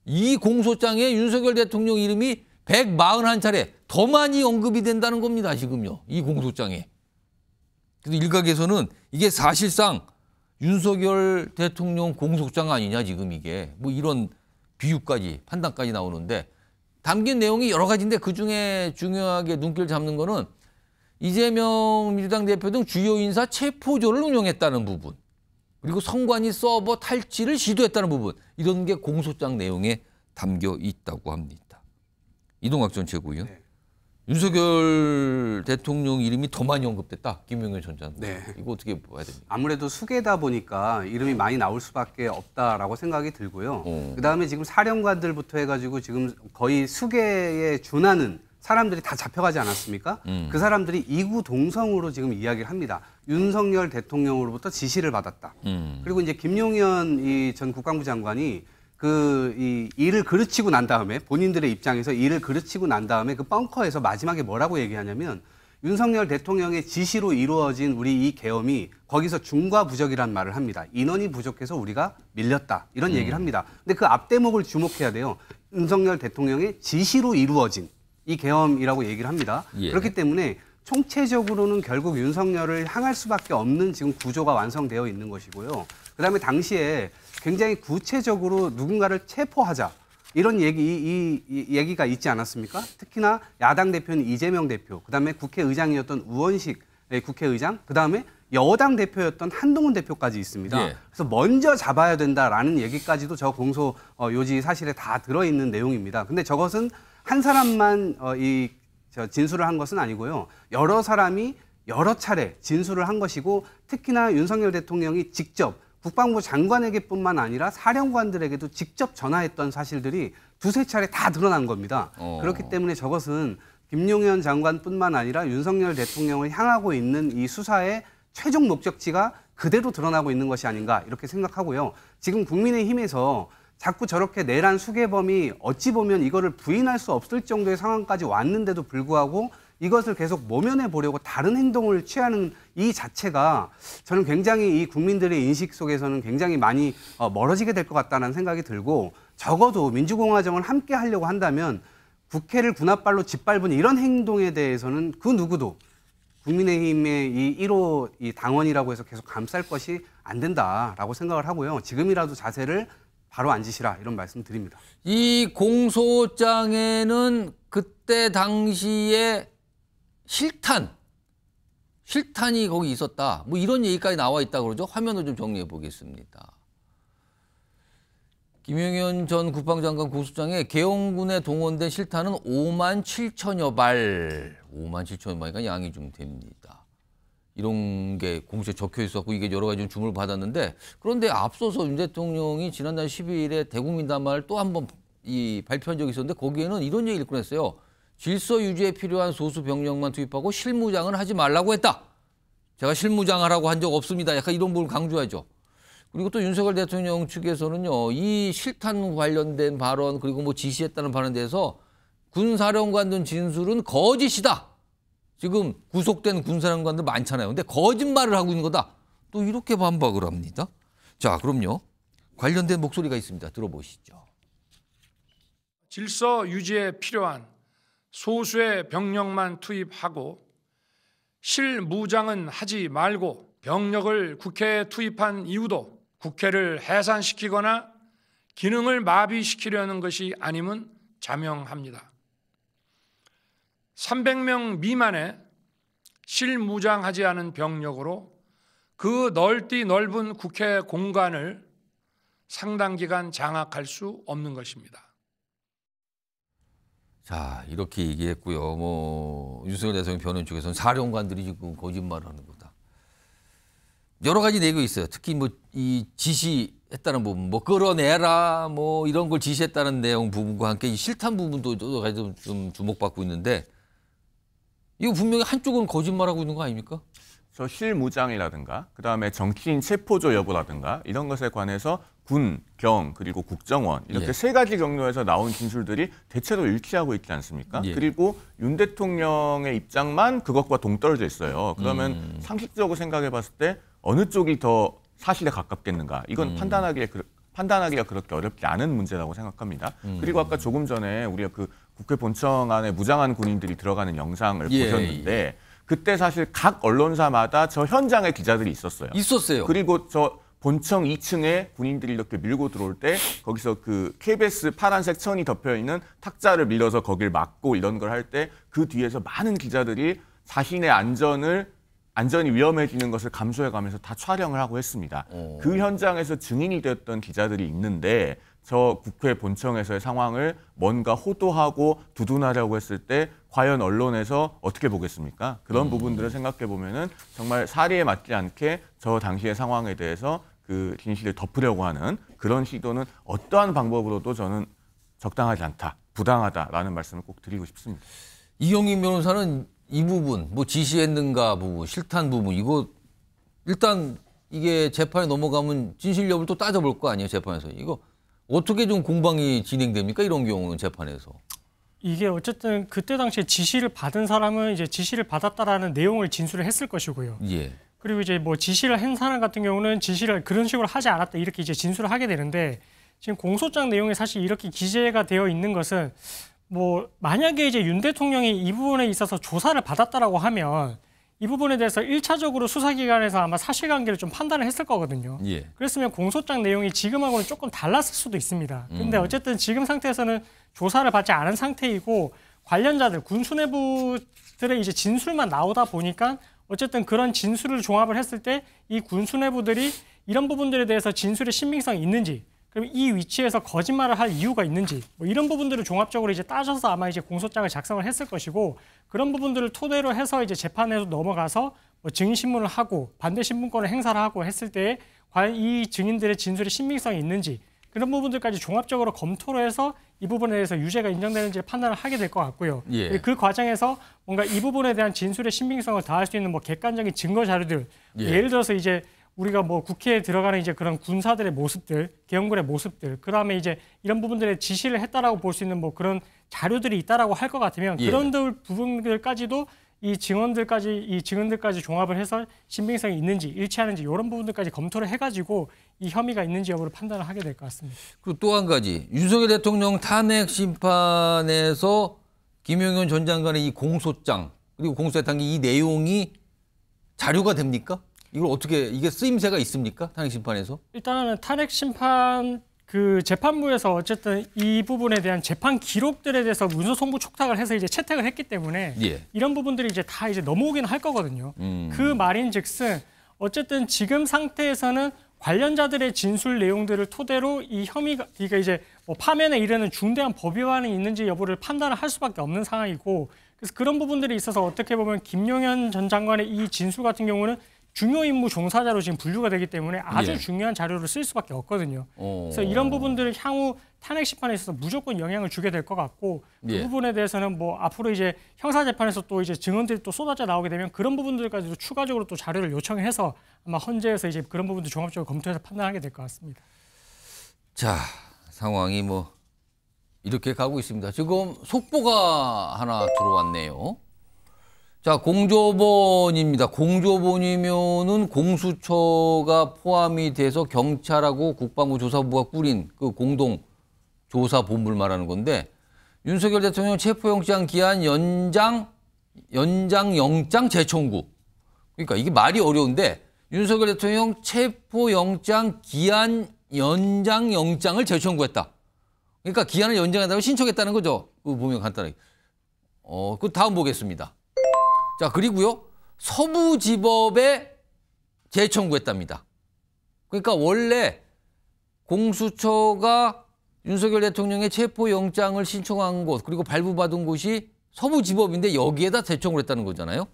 이 공소장에 윤석열 대통령 이름이 141차례 더 많이 언급이 된다는 겁니다. 지금요. 이 공소장에. 그래서 일각에서는 이게 사실상 윤석열 대통령 공소장 아니냐 지금 이게. 뭐 이런 비유까지 판단까지 나오는데 담긴 내용이 여러 가지인데 그중에 중요하게 눈길 잡는 거는 이재명 민주당 대표 등 주요 인사 체포조를 운영했다는 부분. 그리고 선관위 서버 탈취를 시도했다는 부분. 이런 게 공소장 내용에 담겨 있다고 합니다. 이동학 전 최고위원. 윤석열 대통령 이름이 더 많이 언급됐다. 김용현 전 장관. 이거 어떻게 봐야 됩니까? 아무래도 수계다 보니까 이름이 많이 나올 수밖에 없다라고 생각이 들고요. 그다음에 지금 사령관들부터 해가지고 지금 거의 수계에 준하는 사람들이 다 잡혀가지 않았습니까? 그 사람들이 이구동성으로 지금 이야기를 합니다. 윤석열 대통령으로부터 지시를 받았다. 그리고 이제 김용현 전 국방부 장관이 이 일을 그르치고 난 다음에 본인들의 입장에서 일을 그르치고 난 다음에 그 벙커에서 마지막에 뭐라고 얘기하냐면 윤석열 대통령의 지시로 이루어진 우리 이 계엄이 거기서 중과부적이란 말을 합니다. 인원이 부족해서 우리가 밀렸다. 이런 얘기를 합니다. 근데 그 앞대목을 주목해야 돼요. 윤석열 대통령의 지시로 이루어진 이 계엄이라고 얘기를 합니다. 예. 그렇기 때문에 총체적으로는 결국 윤석열을 향할 수밖에 없는 지금 구조가 완성되어 있는 것이고요. 그다음에 당시에 굉장히 구체적으로 누군가를 체포하자. 이런 얘기가 있지 않았습니까? 특히나 야당 대표는 이재명 대표, 그다음에 국회의장이었던 우원식 국회의장, 그다음에 여당 대표였던 한동훈 대표까지 있습니다. 예. 그래서 먼저 잡아야 된다라는 얘기까지도 저 공소 요지 사실에 다 들어있는 내용입니다. 근데 저것은 한 사람만 진술을 한 것은 아니고요. 여러 사람이 여러 차례 진술을 한 것이고 특히나 윤석열 대통령이 직접 국방부 장관에게뿐만 아니라 사령관들에게도 직접 전화했던 사실들이 두세 차례 다 드러난 겁니다. 그렇기 때문에 저것은 김용현 장관뿐만 아니라 윤석열 대통령을 향하고 있는 이 수사의 최종 목적지가 그대로 드러나고 있는 것이 아닌가 이렇게 생각하고요. 지금 국민의힘에서 자꾸 저렇게 내란 수괴범이 어찌 보면 이거를 부인할 수 없을 정도의 상황까지 왔는데도 불구하고 이것을 계속 모면해 보려고 다른 행동을 취하는 이 자체가 저는 굉장히 이 국민들의 인식 속에서는 굉장히 많이 멀어지게 될 것 같다는 생각이 들고 적어도 민주공화정을 함께 하려고 한다면 국회를 군홧발로 짓밟은 이런 행동에 대해서는 그 누구도 국민의힘의 이 1호 이 당원이라고 해서 계속 감쌀 것이 안 된다라고 생각을 하고요. 지금이라도 자세를 바로 앉으시라 이런 말씀 드립니다. 이 공소장에는 그때 당시에 실탄이 거기 있었다. 뭐 이런 얘기까지 나와 있다고 그러죠. 화면을 좀 정리해 보겠습니다. 김용현 전 국방장관 공소장에 계엄군에 동원된 실탄은 5만 7천여 발. 5만 7천여 발이니까 양이 좀 됩니다. 이런 게 공소에 적혀 있었고 이게 여러 가지 좀 주문을 받았는데 그런데 앞서서 윤 대통령이 지난달 12일에 대국민담화를 또 한 번 발표한 적이 있었는데 거기에는 이런 얘기를 꺼냈어요. 질서 유지에 필요한 소수 병력만 투입하고 실무장은 하지 말라고 했다. 제가 실무장하라고 한 적 없습니다. 약간 이런 부분을 강조하죠. 그리고 또 윤석열 대통령 측에서는요. 이 실탄 관련된 발언 그리고 뭐 지시했다는 발언에 대해서 군사령관들 진술은 거짓이다. 지금 구속된 군사령관들 많잖아요. 근데 거짓말을 하고 있는 거다. 또 이렇게 반박을 합니다. 자, 그럼요. 관련된 목소리가 있습니다. 들어보시죠. 질서 유지에 필요한 소수의 병력만 투입하고 실무장은 하지 말고 병력을 국회에 투입한 이유도 국회를 해산시키거나 기능을 마비시키려는 것이 아님은 자명합니다. 300명 미만의 실무장하지 않은 병력으로 그 넓은 국회 공간을 상당 기간 장악할 수 없는 것입니다. 자, 이렇게 얘기했고요. 윤석열 대통령 변호인 측에서는 사령관들이 지금 거짓말하는 거다. 여러 가지 내용이 있어요. 특히 이 지시했다는 부분, 끌어내라, 이런 걸 지시했다는 내용 부분과 함께 이 실탄 부분도 좀 주목받고 있는데 이거 분명히 한쪽은 거짓말하고 있는 거 아닙니까? 저 실무장이라든가 그다음에 정치인 체포조 여부라든가 이런 것에 관해서 군, 경, 그리고 국정원 이렇게 세 가지 경로에서 나온 진술들이 대체로 일치하고 있지 않습니까? 그리고 윤 대통령의 입장만 그것과 동떨어져 있어요. 그러면 상식적으로 생각해 봤을 때 어느 쪽이 더 사실에 가깝겠는가? 이건 판단하기가 그렇게 어렵지 않은 문제라고 생각합니다. 그리고 아까 조금 전에 우리가 그 국회 본청 안에 무장한 군인들이 들어가는 영상을 보셨는데 그때 사실 각 언론사마다 저 현장에 기자들이 있었어요. 그리고 저 본청 2층에 군인들이 이렇게 밀고 들어올 때 거기서 그 KBS 파란색 천이 덮여 있는 탁자를 밀어서 거길 막고 이런 걸 할 때 그 뒤에서 많은 기자들이 자신의 안전이 위험해지는 것을 감수해가면서 다 촬영을 하고 했습니다. 그 현장에서 증인이 되었던 기자들이 있는데 저 국회 본청에서의 상황을 뭔가 호도하고 두둔하려고 했을 때 과연 언론에서 어떻게 보겠습니까? 그런 부분들을 생각해 보면은 정말 사리에 맞지 않게 저 당시의 상황에 대해서 그 진실을 덮으려고 하는 그런 시도는 어떠한 방법으로도 저는 적당하지 않다, 부당하다라는 말씀을 꼭 드리고 싶습니다. 이경민 변호사는 이 부분, 지시했는가 부분, 실탄 부분, 이거 일단 이게 재판에 넘어가면 진실 여부를 또 따져볼 거 아니에요, 재판에서. 이거 어떻게 좀 공방이 진행됩니까? 이런 경우는 재판에서. 이게 어쨌든 그때 당시에 지시를 받은 사람은 이제 지시를 받았다라는 내용을 진술을 했을 것이고요. 예. 그리고 이제 뭐 지시를 한 사람 같은 경우는 지시를 그런 식으로 하지 않았다 이렇게 이제 진술을 하게 되는데 지금 공소장 내용에 사실 이렇게 기재가 되어 있는 것은 뭐 만약에 이제 윤 대통령이 이 부분에 있어서 조사를 받았다라고 하면 이 부분에 대해서 1차적으로 수사기관에서 아마 사실관계를 좀 판단을 했을 거거든요. 예. 그랬으면 공소장 내용이 지금하고는 조금 달랐을 수도 있습니다. 근데 어쨌든 지금 상태에서는 조사를 받지 않은 상태이고 관련자들, 군 수뇌부들의 이제 진술만 나오다 보니까 어쨌든 그런 진술을 종합을 했을 때 이 군 수뇌부들이 이런 부분들에 대해서 진술의 신빙성이 있는지 그럼 이 위치에서 거짓말을 할 이유가 있는지 뭐 이런 부분들을 종합적으로 이제 따져서 아마 이제 공소장을 작성을 했을 것이고 그런 부분들을 토대로 해서 이제 재판에서 넘어가서 뭐 증인 신문을 하고 반대 신문권을 행사를 하고 했을 때 과연 이 증인들의 진술의 신빙성이 있는지 그런 부분들까지 종합적으로 검토를 해서 이 부분에 대해서 유죄가 인정되는지 판단을 하게 될 것 같고요. 예. 그 과정에서 뭔가 이 부분에 대한 진술의 신빙성을 다할 수 있는 뭐 객관적인 증거 자료들 예. 예를 들어서 이제 우리가 뭐 국회에 들어가는 이제 그런 군사들의 모습들, 계엄군의 모습들, 그 다음에 이제 이런 부분들에 지시를 했다라고 볼 수 있는 뭐 그런 자료들이 있다라고 할 것 같으면 예. 그런 부분들까지도 이 증언들까지 종합을 해서 신빙성이 있는지 일치하는지 이런 부분들까지 검토를 해가지고 이 혐의가 있는지 여부를 판단을 하게 될 것 같습니다. 그리고 또 한 가지 윤석열 대통령 탄핵 심판에서 김용현 전 장관의 이 공소장 그리고 공소에 담긴 이 내용이 자료가 됩니까? 이걸 어떻게 이게 쓰임새가 있습니까? 탄핵 심판에서? 일단은 탄핵 심판 그 재판부에서 어쨌든 이 부분에 대한 재판 기록들에 대해서 문서 송부 촉탁을 해서 이제 채택을 했기 때문에 예. 이런 부분들이 이제 다 이제 넘어오긴 할 거거든요. 그 말인즉슨 어쨌든 지금 상태에서는 관련자들의 진술 내용들을 토대로 이 혐의가 그러니까 이제 뭐 파면에 이르는 중대한 법 위반이 있는지 여부를 판단을 할 수밖에 없는 상황이고 그래서 그런 부분들이 있어서 어떻게 보면 김용현 전 장관의 이 진술 같은 경우는 중요 임무 종사자로 지금 분류가 되기 때문에 아주 예. 중요한 자료를 쓸 수밖에 없거든요. 그래서 이런 부분들을 향후 탄핵 심판에 있어서 무조건 영향을 주게 될 것 같고 그 예. 부분에 대해서는 뭐 앞으로 이제 형사 재판에서 또 이제 증언들이 또 쏟아져 나오게 되면 그런 부분들까지도 추가적으로 또 자료를 요청해서 아마 헌재에서 이제 그런 부분도 종합적으로 검토해서 판단하게 될 것 같습니다. 자, 상황이 뭐 이렇게 가고 있습니다. 지금 속보가 하나 들어왔네요. 자, 공조본입니다. 공조본이면은 공수처가 포함이 돼서 경찰하고 국방부 조사부가 꾸린 그 공동 조사본부를 말하는 건데 윤석열 대통령 체포영장 기한 연장 영장 재청구. 그러니까 이게 말이 어려운데 윤석열 대통령 체포영장 기한 연장 영장을 재청구했다. 그러니까 기한을 연장한다고 신청했다는 거죠. 그거 보면 간단하게. 그 다음 보겠습니다. 자, 그리고요. 서부지법에 재청구했답니다. 그러니까 원래 공수처가 윤석열 대통령의 체포영장을 신청한 곳 그리고 발부받은 곳이 서부지법인데 여기에다 재청구를 했다는 거잖아요.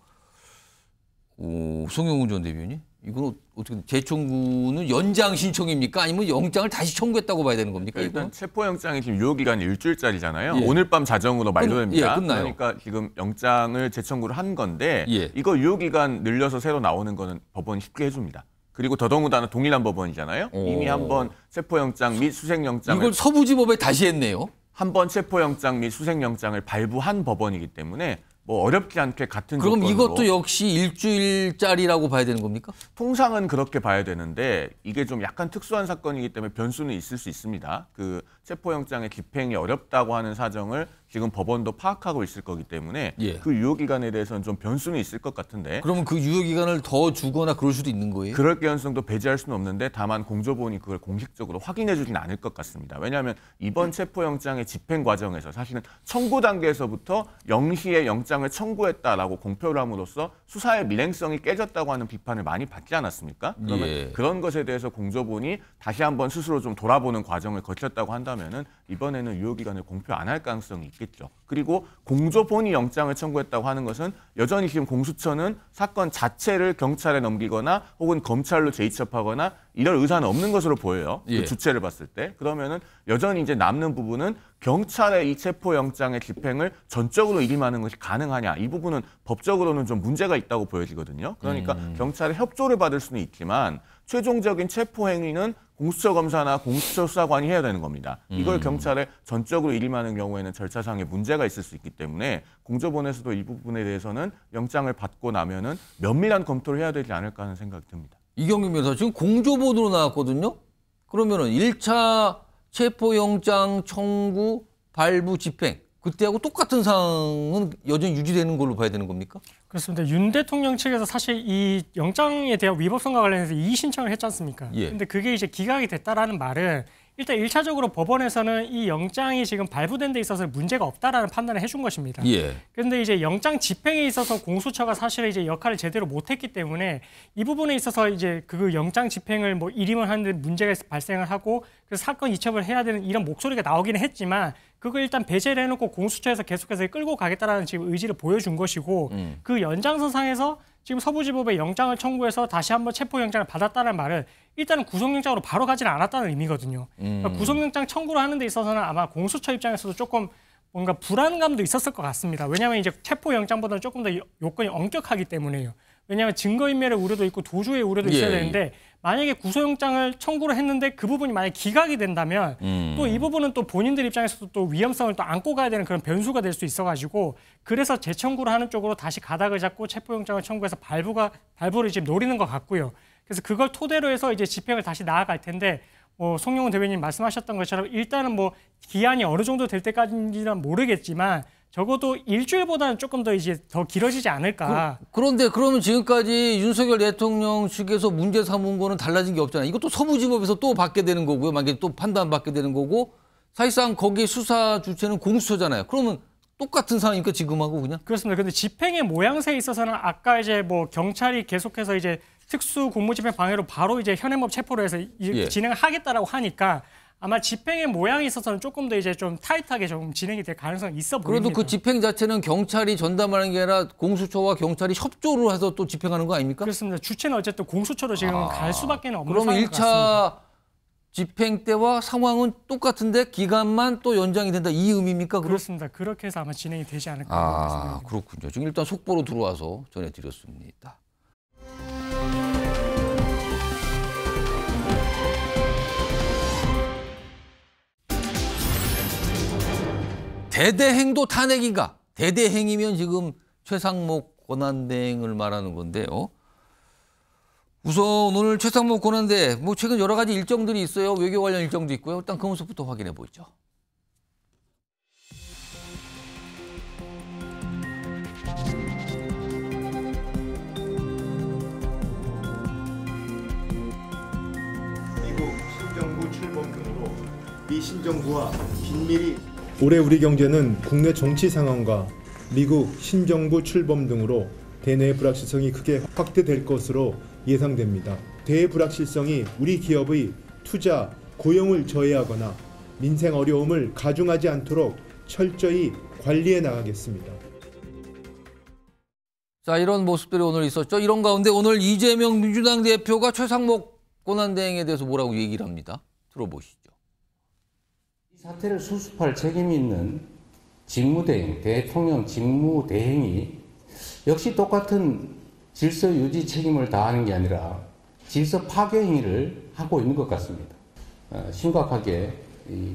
송영훈 전 대변인. 이건 어떻게 재청구는 연장 신청입니까? 아니면 영장을 다시 청구했다고 봐야 되는 겁니까? 일단 이거? 체포영장이 지금 유효기간이 일주일짜리잖아요. 예. 오늘 밤 자정으로 만료됩니다. 예, 끝나요. 그러니까 지금 영장을 재청구를 한 건데 예. 이거 유효기간 늘려서 새로 나오는 거는 법원이 쉽게 해줍니다. 그리고 더더군다나 동일한 법원이잖아요. 이미 한번 체포영장 및 수색영장을 이걸 서부지법에 다시 했네요. 한번 체포영장 및 수색영장을 발부한 법원이기 때문에 뭐 어렵지 않게 같은 그럼 조건으로. 이것도 역시 일주일짜리라고 봐야 되는 겁니까? 통상은 그렇게 봐야 되는데 이게 좀 약간 특수한 사건이기 때문에 변수는 있을 수 있습니다. 그 체포영장의 집행이 어렵다고 하는 사정을 지금 법원도 파악하고 있을 거기 때문에 예. 그 유효기간에 대해서는 좀 변수는 있을 것 같은데. 그러면 그 유효기간을 더 주거나 그럴 수도 있는 거예요? 그럴 가능성도 배제할 수는 없는데 다만 공조본이 그걸 공식적으로 확인해 주진 않을 것 같습니다. 왜냐하면 이번 체포영장의 집행 과정에서 사실은 청구 단계에서부터 영시에 영장을 청구했다라고 공표를 함으로써 수사의 밀행성이 깨졌다고 하는 비판을 많이 받지 않았습니까? 그러면 예. 그런 것에 대해서 공조본이 다시 한번 스스로 좀 돌아보는 과정을 거쳤다고 한다면은 이번에는 유효기간을 공표 안 할 가능성이 있겠죠. 그리고 공조본이 영장을 청구했다고 하는 것은 여전히 지금 공수처는 사건 자체를 경찰에 넘기거나 혹은 검찰로 재이첩하거나 이럴 의사는 없는 것으로 보여요. 예. 그 주체를 봤을 때. 그러면은 여전히 이제 남는 부분은 경찰의 이 체포영장의 집행을 전적으로 일임하는 것이 가능하냐. 이 부분은 법적으로는 좀 문제가 있다고 보여지거든요. 그러니까 경찰의 협조를 받을 수는 있지만 최종적인 체포 행위는 공수처 검사나 공수처 수사관이 해야 되는 겁니다. 이걸 경찰에 전적으로 일임하는 경우에는 절차상의 문제가 있을 수 있기 때문에 공조본에서도 이 부분에 대해서는 영장을 받고 나면은 면밀한 검토를 해야 되지 않을까 하는 생각이 듭니다. 이경규 변호사 지금 공조본으로 나왔거든요. 그러면은 1차 체포영장 청구 발부 집행 그때하고 똑같은 사항은 여전히 유지되는 걸로 봐야 되는 겁니까? 그렇습니다. 윤 대통령 측에서 사실 이 영장에 대한 위법성과 관련해서 이의 신청을 했지 않습니까? 예. 근데 그게 이제 기각이 됐다라는 말은 일단 1차적으로 법원에서는 이 영장이 지금 발부된 데 있어서 문제가 없다라는 판단을 해준 것입니다. 예. 그런데 이제 영장 집행에 있어서 공수처가 사실 이제 역할을 제대로 못했기 때문에 이 부분에 있어서 이제 그 영장 집행을 뭐 일임을 하는데 문제가 발생을 하고 그래서 사건 이첩을 해야 되는 이런 목소리가 나오기는 했지만 그걸 일단 배제를 해놓고 공수처에서 계속해서 끌고 가겠다라는 지금 의지를 보여준 것이고 그 연장선상에서 지금 서부지법에 영장을 청구해서 다시 한번 체포영장을 받았다는 말은 일단은 구속영장으로 바로 가지는 않았다는 의미거든요. 그러니까 구속영장 청구를 하는 데 있어서는 아마 공수처 입장에서도 조금 뭔가 불안감도 있었을 것 같습니다. 왜냐하면 이제 체포영장보다는 조금 더 요건이 엄격하기 때문에요. 왜냐하면 증거인멸의 우려도 있고 도주의 우려도 있어야 되는데 만약에 구속영장을 청구를 했는데 그 부분이 만약에 기각이 된다면 또 이 부분은 또 본인들 입장에서도 또 위험성을 또 안고 가야 되는 그런 변수가 될 수 있어가지고 그래서 재청구를 하는 쪽으로 다시 가닥을 잡고 체포영장을 청구해서 발부를 지금 노리는 것 같고요. 그래서 그걸 토대로 해서 이제 집행을 다시 나아갈 텐데 송영훈 대변인 말씀하셨던 것처럼 일단은 뭐 기한이 어느 정도 될 때까지는 모르겠지만 적어도 일주일보다는 조금 더 이제 더 길어지지 않을까. 그런데 그러면 지금까지 윤석열 대통령 측에서 문제 삼은 거는 달라진 게 없잖아요. 이것도 서부지법에서 또 받게 되는 거고요. 만약에 또 판단받게 되는 거고 사실상 거기에 수사 주체는 공수처잖아요. 그러면 똑같은 상황이니까 지금하고 그냥? 그렇습니다. 근데 집행의 모양새에 있어서는 아까 이제 뭐 경찰이 계속해서 이제 특수 공무집행 방해로 바로 이제 현행법 체포를 해서 진행을 하겠다라고 하니까 아마 집행의 모양에 있어서는 조금 더 이제 좀 타이트하게 좀 진행이 될 가능성이 있어 보입니다. 그래도 그 집행 자체는 경찰이 전담하는 게 아니라 공수처와 경찰이 협조를 해서 또 집행하는 거 아닙니까? 그렇습니다. 주체는 어쨌든 공수처로 지금 갈 수밖에 없는 그러면 상황인 것 1차 같습니다. 집행 때와 상황은 똑같은데 기간만 또 연장이 된다 이 의미입니까? 그렇습니다. 그렇게 해서 아마 진행이 되지 않을까. 그렇군요. 지금 일단 속보로 들어와서 전해드렸습니다. 대대행도 탄핵인가? 대대행이면 지금 최상목 권한대행을 말하는 건데요. 우선 오늘 최상목 권한대 뭐 최근 여러 가지 일정들이 있어요. 외교 관련 일정도 있고요. 일단 그 모습부터 확인해 보죠. 미국 신정부 출범 등으로 미 신정부와 긴밀히 올해 우리 경제는 국내 정치 상황과 미국 신정부 출범 등으로 대내의 불확실성이 크게 확대될 것으로 예상됩니다. 대불확실성이 우리 기업의 투자, 고용을 저해하거나 민생 어려움을 가중하지 않도록 철저히 관리해 나가겠습니다. 자, 이런 모습들이 오늘 있었죠. 이런 가운데 오늘 이재명 민주당 대표가 최상목 권한대행에 대해서 뭐라고 얘기를 합니다. 들어보시죠. 이 사태를 수습할 책임이 있는 직무대행, 대통령 직무대행이 역시 똑같은 질서 유지 책임을 다하는 게 아니라 질서 파괴 행위를 하고 있는 것 같습니다. 심각하게 이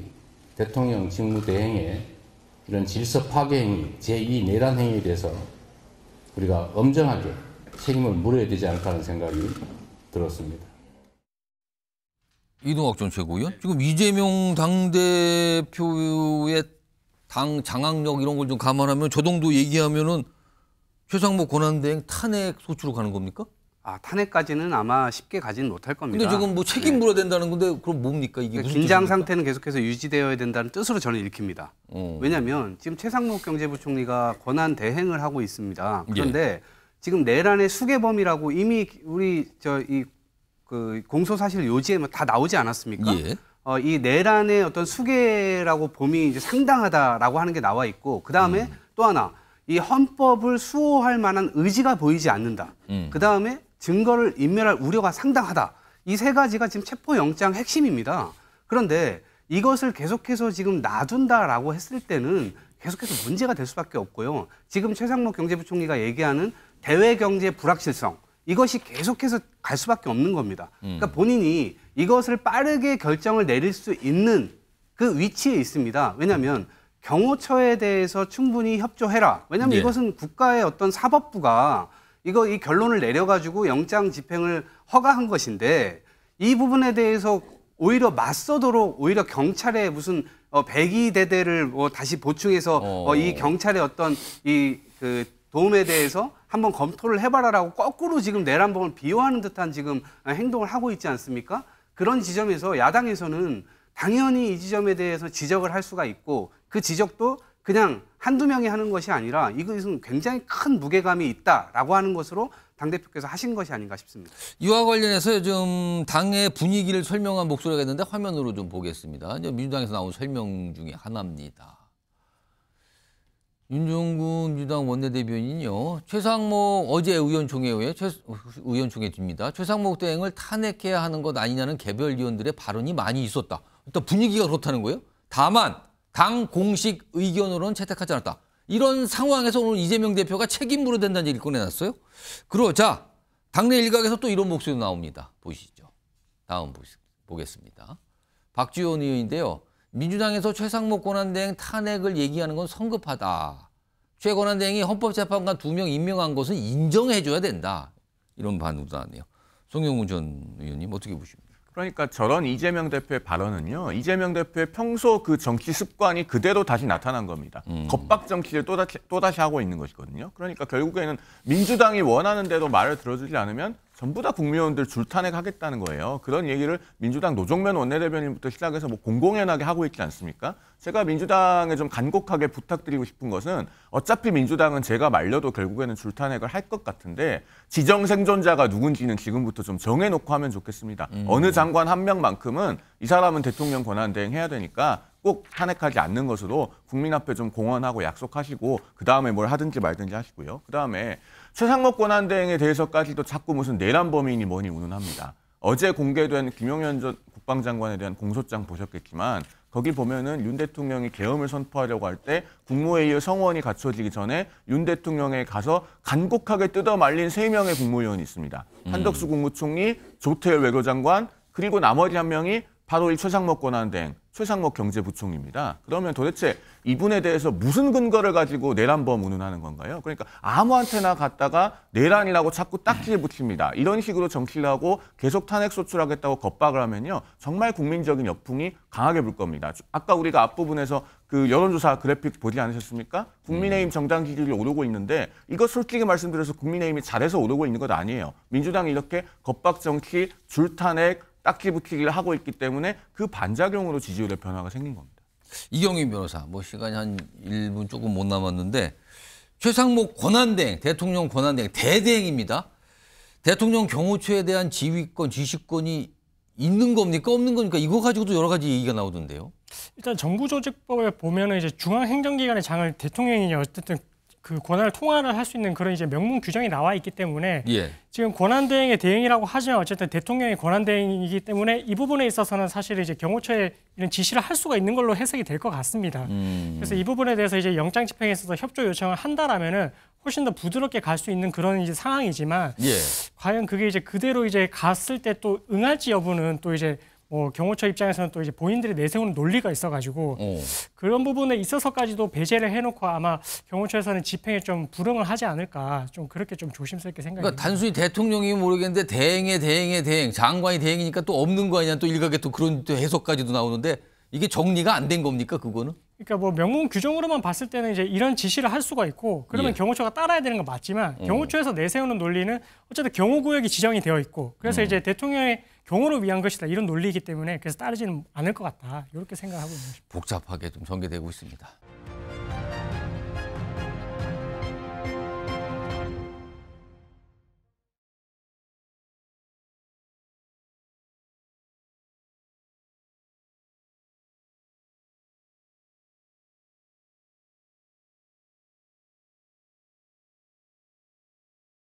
대통령 직무대행의 이런 질서 파괴 행위, 제2 내란 행위에 대해서 우리가 엄정하게 책임을 물어야 되지 않을까 하는 생각이 들었습니다. 이동학 전 최고위원, 지금 이재명 당대표의 당 장악력 이런 걸 좀 감안하면 저 정도 얘기하면은 최상목 권한대행 탄핵 소추로 가는 겁니까? 탄핵까지는 아마 쉽게 가지는 못할 겁니다. 근데 지금 뭐 책임 물어야 된다는 건데 그럼 뭡니까 이게 무슨 긴장 뜻입니까? 상태는 계속해서 유지되어야 된다는 뜻으로 저는 읽힙니다. 왜냐하면 지금 최상목 경제부총리가 권한 대행을 하고 있습니다. 그런데 지금 내란의 수괴범이라고 이미 우리 그 공소 사실 요지에 다 나오지 않았습니까? 이 내란의 어떤 수괴라고 봄이 이제 상당하다라고 하는 게 나와 있고 그 다음에 또 하나 이 헌법을 수호할 만한 의지가 보이지 않는다. 그 다음에 증거를 인멸할 우려가 상당하다. 이 세 가지가 지금 체포영장 핵심입니다. 그런데 이것을 계속해서 지금 놔둔다라고 했을 때는 계속해서 문제가 될 수밖에 없고요. 지금 최상목 경제부총리가 얘기하는 대외경제 불확실성 이것이 계속해서 갈 수밖에 없는 겁니다. 그러니까 본인이 이것을 빠르게 결정을 내릴 수 있는 그 위치에 있습니다. 왜냐하면 경호처에 대해서 충분히 협조해라. 왜냐하면 예. 이것은 국가의 어떤 사법부가 이 결론을 내려가지고 영장 집행을 허가한 것인데 이 부분에 대해서 오히려 맞서도록 오히려 경찰의 무슨 배기대대를 다시 보충해서 이 경찰의 어떤 그 도움에 대해서 한번 검토를 해봐라라고 거꾸로 지금 내란범을 비호하는 듯한 지금 행동을 하고 있지 않습니까? 그런 지점에서 야당에서는 당연히 이 지점에 대해서 지적을 할 수가 있고 그 지적도 그냥 한두 명이 하는 것이 아니라 이것은 굉장히 큰 무게감이 있다라고 하는 것으로 당대표께서 하신 것이 아닌가 싶습니다. 이와 관련해서 요즘 당의 분위기를 설명한 목소리가 있는데 화면으로 좀 보겠습니다. 이제 민주당에서 나온 설명 중에 하나입니다. 윤종국 민주당 원내대변인이요. 최상목 어제 의원총회에 의원총회입니다. 최상목 대행을 탄핵해야 하는 것 아니냐는 개별 의원들의 발언이 많이 있었다. 일단 분위기가 그렇다는 거예요. 다만 당 공식 의견으로는 채택하지 않았다. 이런 상황에서 오늘 이재명 대표가 책임 물어야 된다는 얘기를 꺼내놨어요. 그러자 당내 일각에서 또 이런 목소리가 나옵니다. 보시죠. 다음 보겠습니다. 박주원 의원인데요. 민주당에서 최상목 권한대행 탄핵을 얘기하는 건 성급하다. 최 권한대행이 헌법재판관 2명 임명한 것은 인정해줘야 된다. 이런 반응도 나왔네요. 송영문 전 의원님 어떻게 보십니까? 그러니까 저런 이재명 대표의 발언은요. 이재명 대표의 평소 그 정치 습관이 그대로 다시 나타난 겁니다. 겁박 정치를 또다시 하고 있는 것이거든요. 그러니까 결국에는 민주당이 원하는 대로 말을 들어주지 않으면 전부 다 국회의원들 줄탄핵하겠다는 거예요. 그런 얘기를 민주당 노종면 원내대변인부터 시작해서 뭐 공공연하게 하고 있지 않습니까? 제가 민주당에 좀 간곡하게 부탁드리고 싶은 것은 어차피 민주당은 제가 말려도 결국에는 줄탄핵을 할 것 같은데 지정생존자가 누군지는 지금부터 좀 정해놓고 하면 좋겠습니다. 어느 장관 한 명만큼은 이 사람은 대통령 권한대행 해야 되니까 꼭 탄핵하지 않는 것으로 국민 앞에 좀 공언하고 약속하시고 그다음에 뭘 하든지 말든지 하시고요. 그다음에 최상목 권한대행에 대해서까지도 자꾸 무슨 내란범인이 뭐니 운운합니다. 어제 공개된 김용현 전 국방장관에 대한 공소장 보셨겠지만 거기 보면은 윤 대통령이 계엄을 선포하려고 할 때 국무회의의 성원이 갖춰지기 전에 윤 대통령에 가서 간곡하게 뜯어 말린 3명의 국무위원이 있습니다. 한덕수 국무총리, 조태열 외교장관, 그리고 나머지 한 명이 바로 이 최상목 권한대행, 최상목 경제부총리입니다. 그러면 도대체 이분에 대해서 무슨 근거를 가지고 내란범 운운하는 건가요? 그러니까 아무한테나 갔다가 내란이라고 자꾸 딱지를 붙입니다. 이런 식으로 정치를 하고 계속 탄핵 소출하겠다고 겁박을 하면요. 정말 국민적인 역풍이 강하게 불 겁니다. 아까 우리가 앞부분에서 그 여론조사 그래픽 보지 않으셨습니까? 국민의힘 정당 지지율이 오르고 있는데 이거 솔직히 말씀드려서 국민의힘이 잘해서 오르고 있는 것 아니에요. 민주당이 이렇게 겁박 정치, 줄탄핵, 딱지 붙이기를 하고 있기 때문에 그 반작용으로 지지율의 변화가 생긴 겁니다. 이경윤 변호사, 뭐 시간이 한 1분 조금 못 남았는데 최상목 권한대행, 대통령 권한대행, 대대행입니다. 대통령 경호처에 대한 지휘권, 지시권이 있는 겁니까? 없는 겁니까? 이거 가지고도 여러 가지 얘기가 나오던데요. 일단 정부조직법에 보면은 이제 중앙행정기관의 장을 대통령이 어쨌든 그 권한을 통할을 할 수 있는 그런 이제 명문 규정이 나와 있기 때문에 지금 권한대행의 대행이라고 하지만 어쨌든 대통령의 권한대행이기 때문에 이 부분에 있어서는 사실 이제 경호처에 이런 지시를 할 수가 있는 걸로 해석이 될 것 같습니다. 그래서 이 부분에 대해서 이제 영장 집행에 있어서 협조 요청을 한다라면은 훨씬 더 부드럽게 갈 수 있는 그런 이제 상황이지만 과연 그게 이제 그대로 이제 갔을 때 또 응할지 여부는 또 이제 경호처 입장에서는 또 이제 본인들이 내세우는 논리가 있어가지고 그런 부분에 있어서까지도 배제를 해놓고 아마 경호처에서는 집행에 좀 불응을 하지 않을까 좀 그렇게 좀 조심스럽게 생각이 그러니까 단순히 대통령이 모르겠는데 대행의 대행, 장관이 대행이니까 또 없는 거 아니냐 또 일각에 또 그런 또 해석까지도 나오는데 이게 정리가 안 된 겁니까 그거는? 그러니까 뭐 명문 규정으로만 봤을 때는 이제 이런 지시를 할 수가 있고 그러면 경호처가 따라야 되는 건 맞지만 경호처에서 내세우는 논리는 어쨌든 경호구역이 지정이 되어 있고 그래서 이제 대통령의 경호를 위한 것이다 이런 논리이기 때문에 그래서 따르지는 않을 것 같다 이렇게 생각하고 있는 것입니다. 복잡하게 좀 전개되고 있습니다.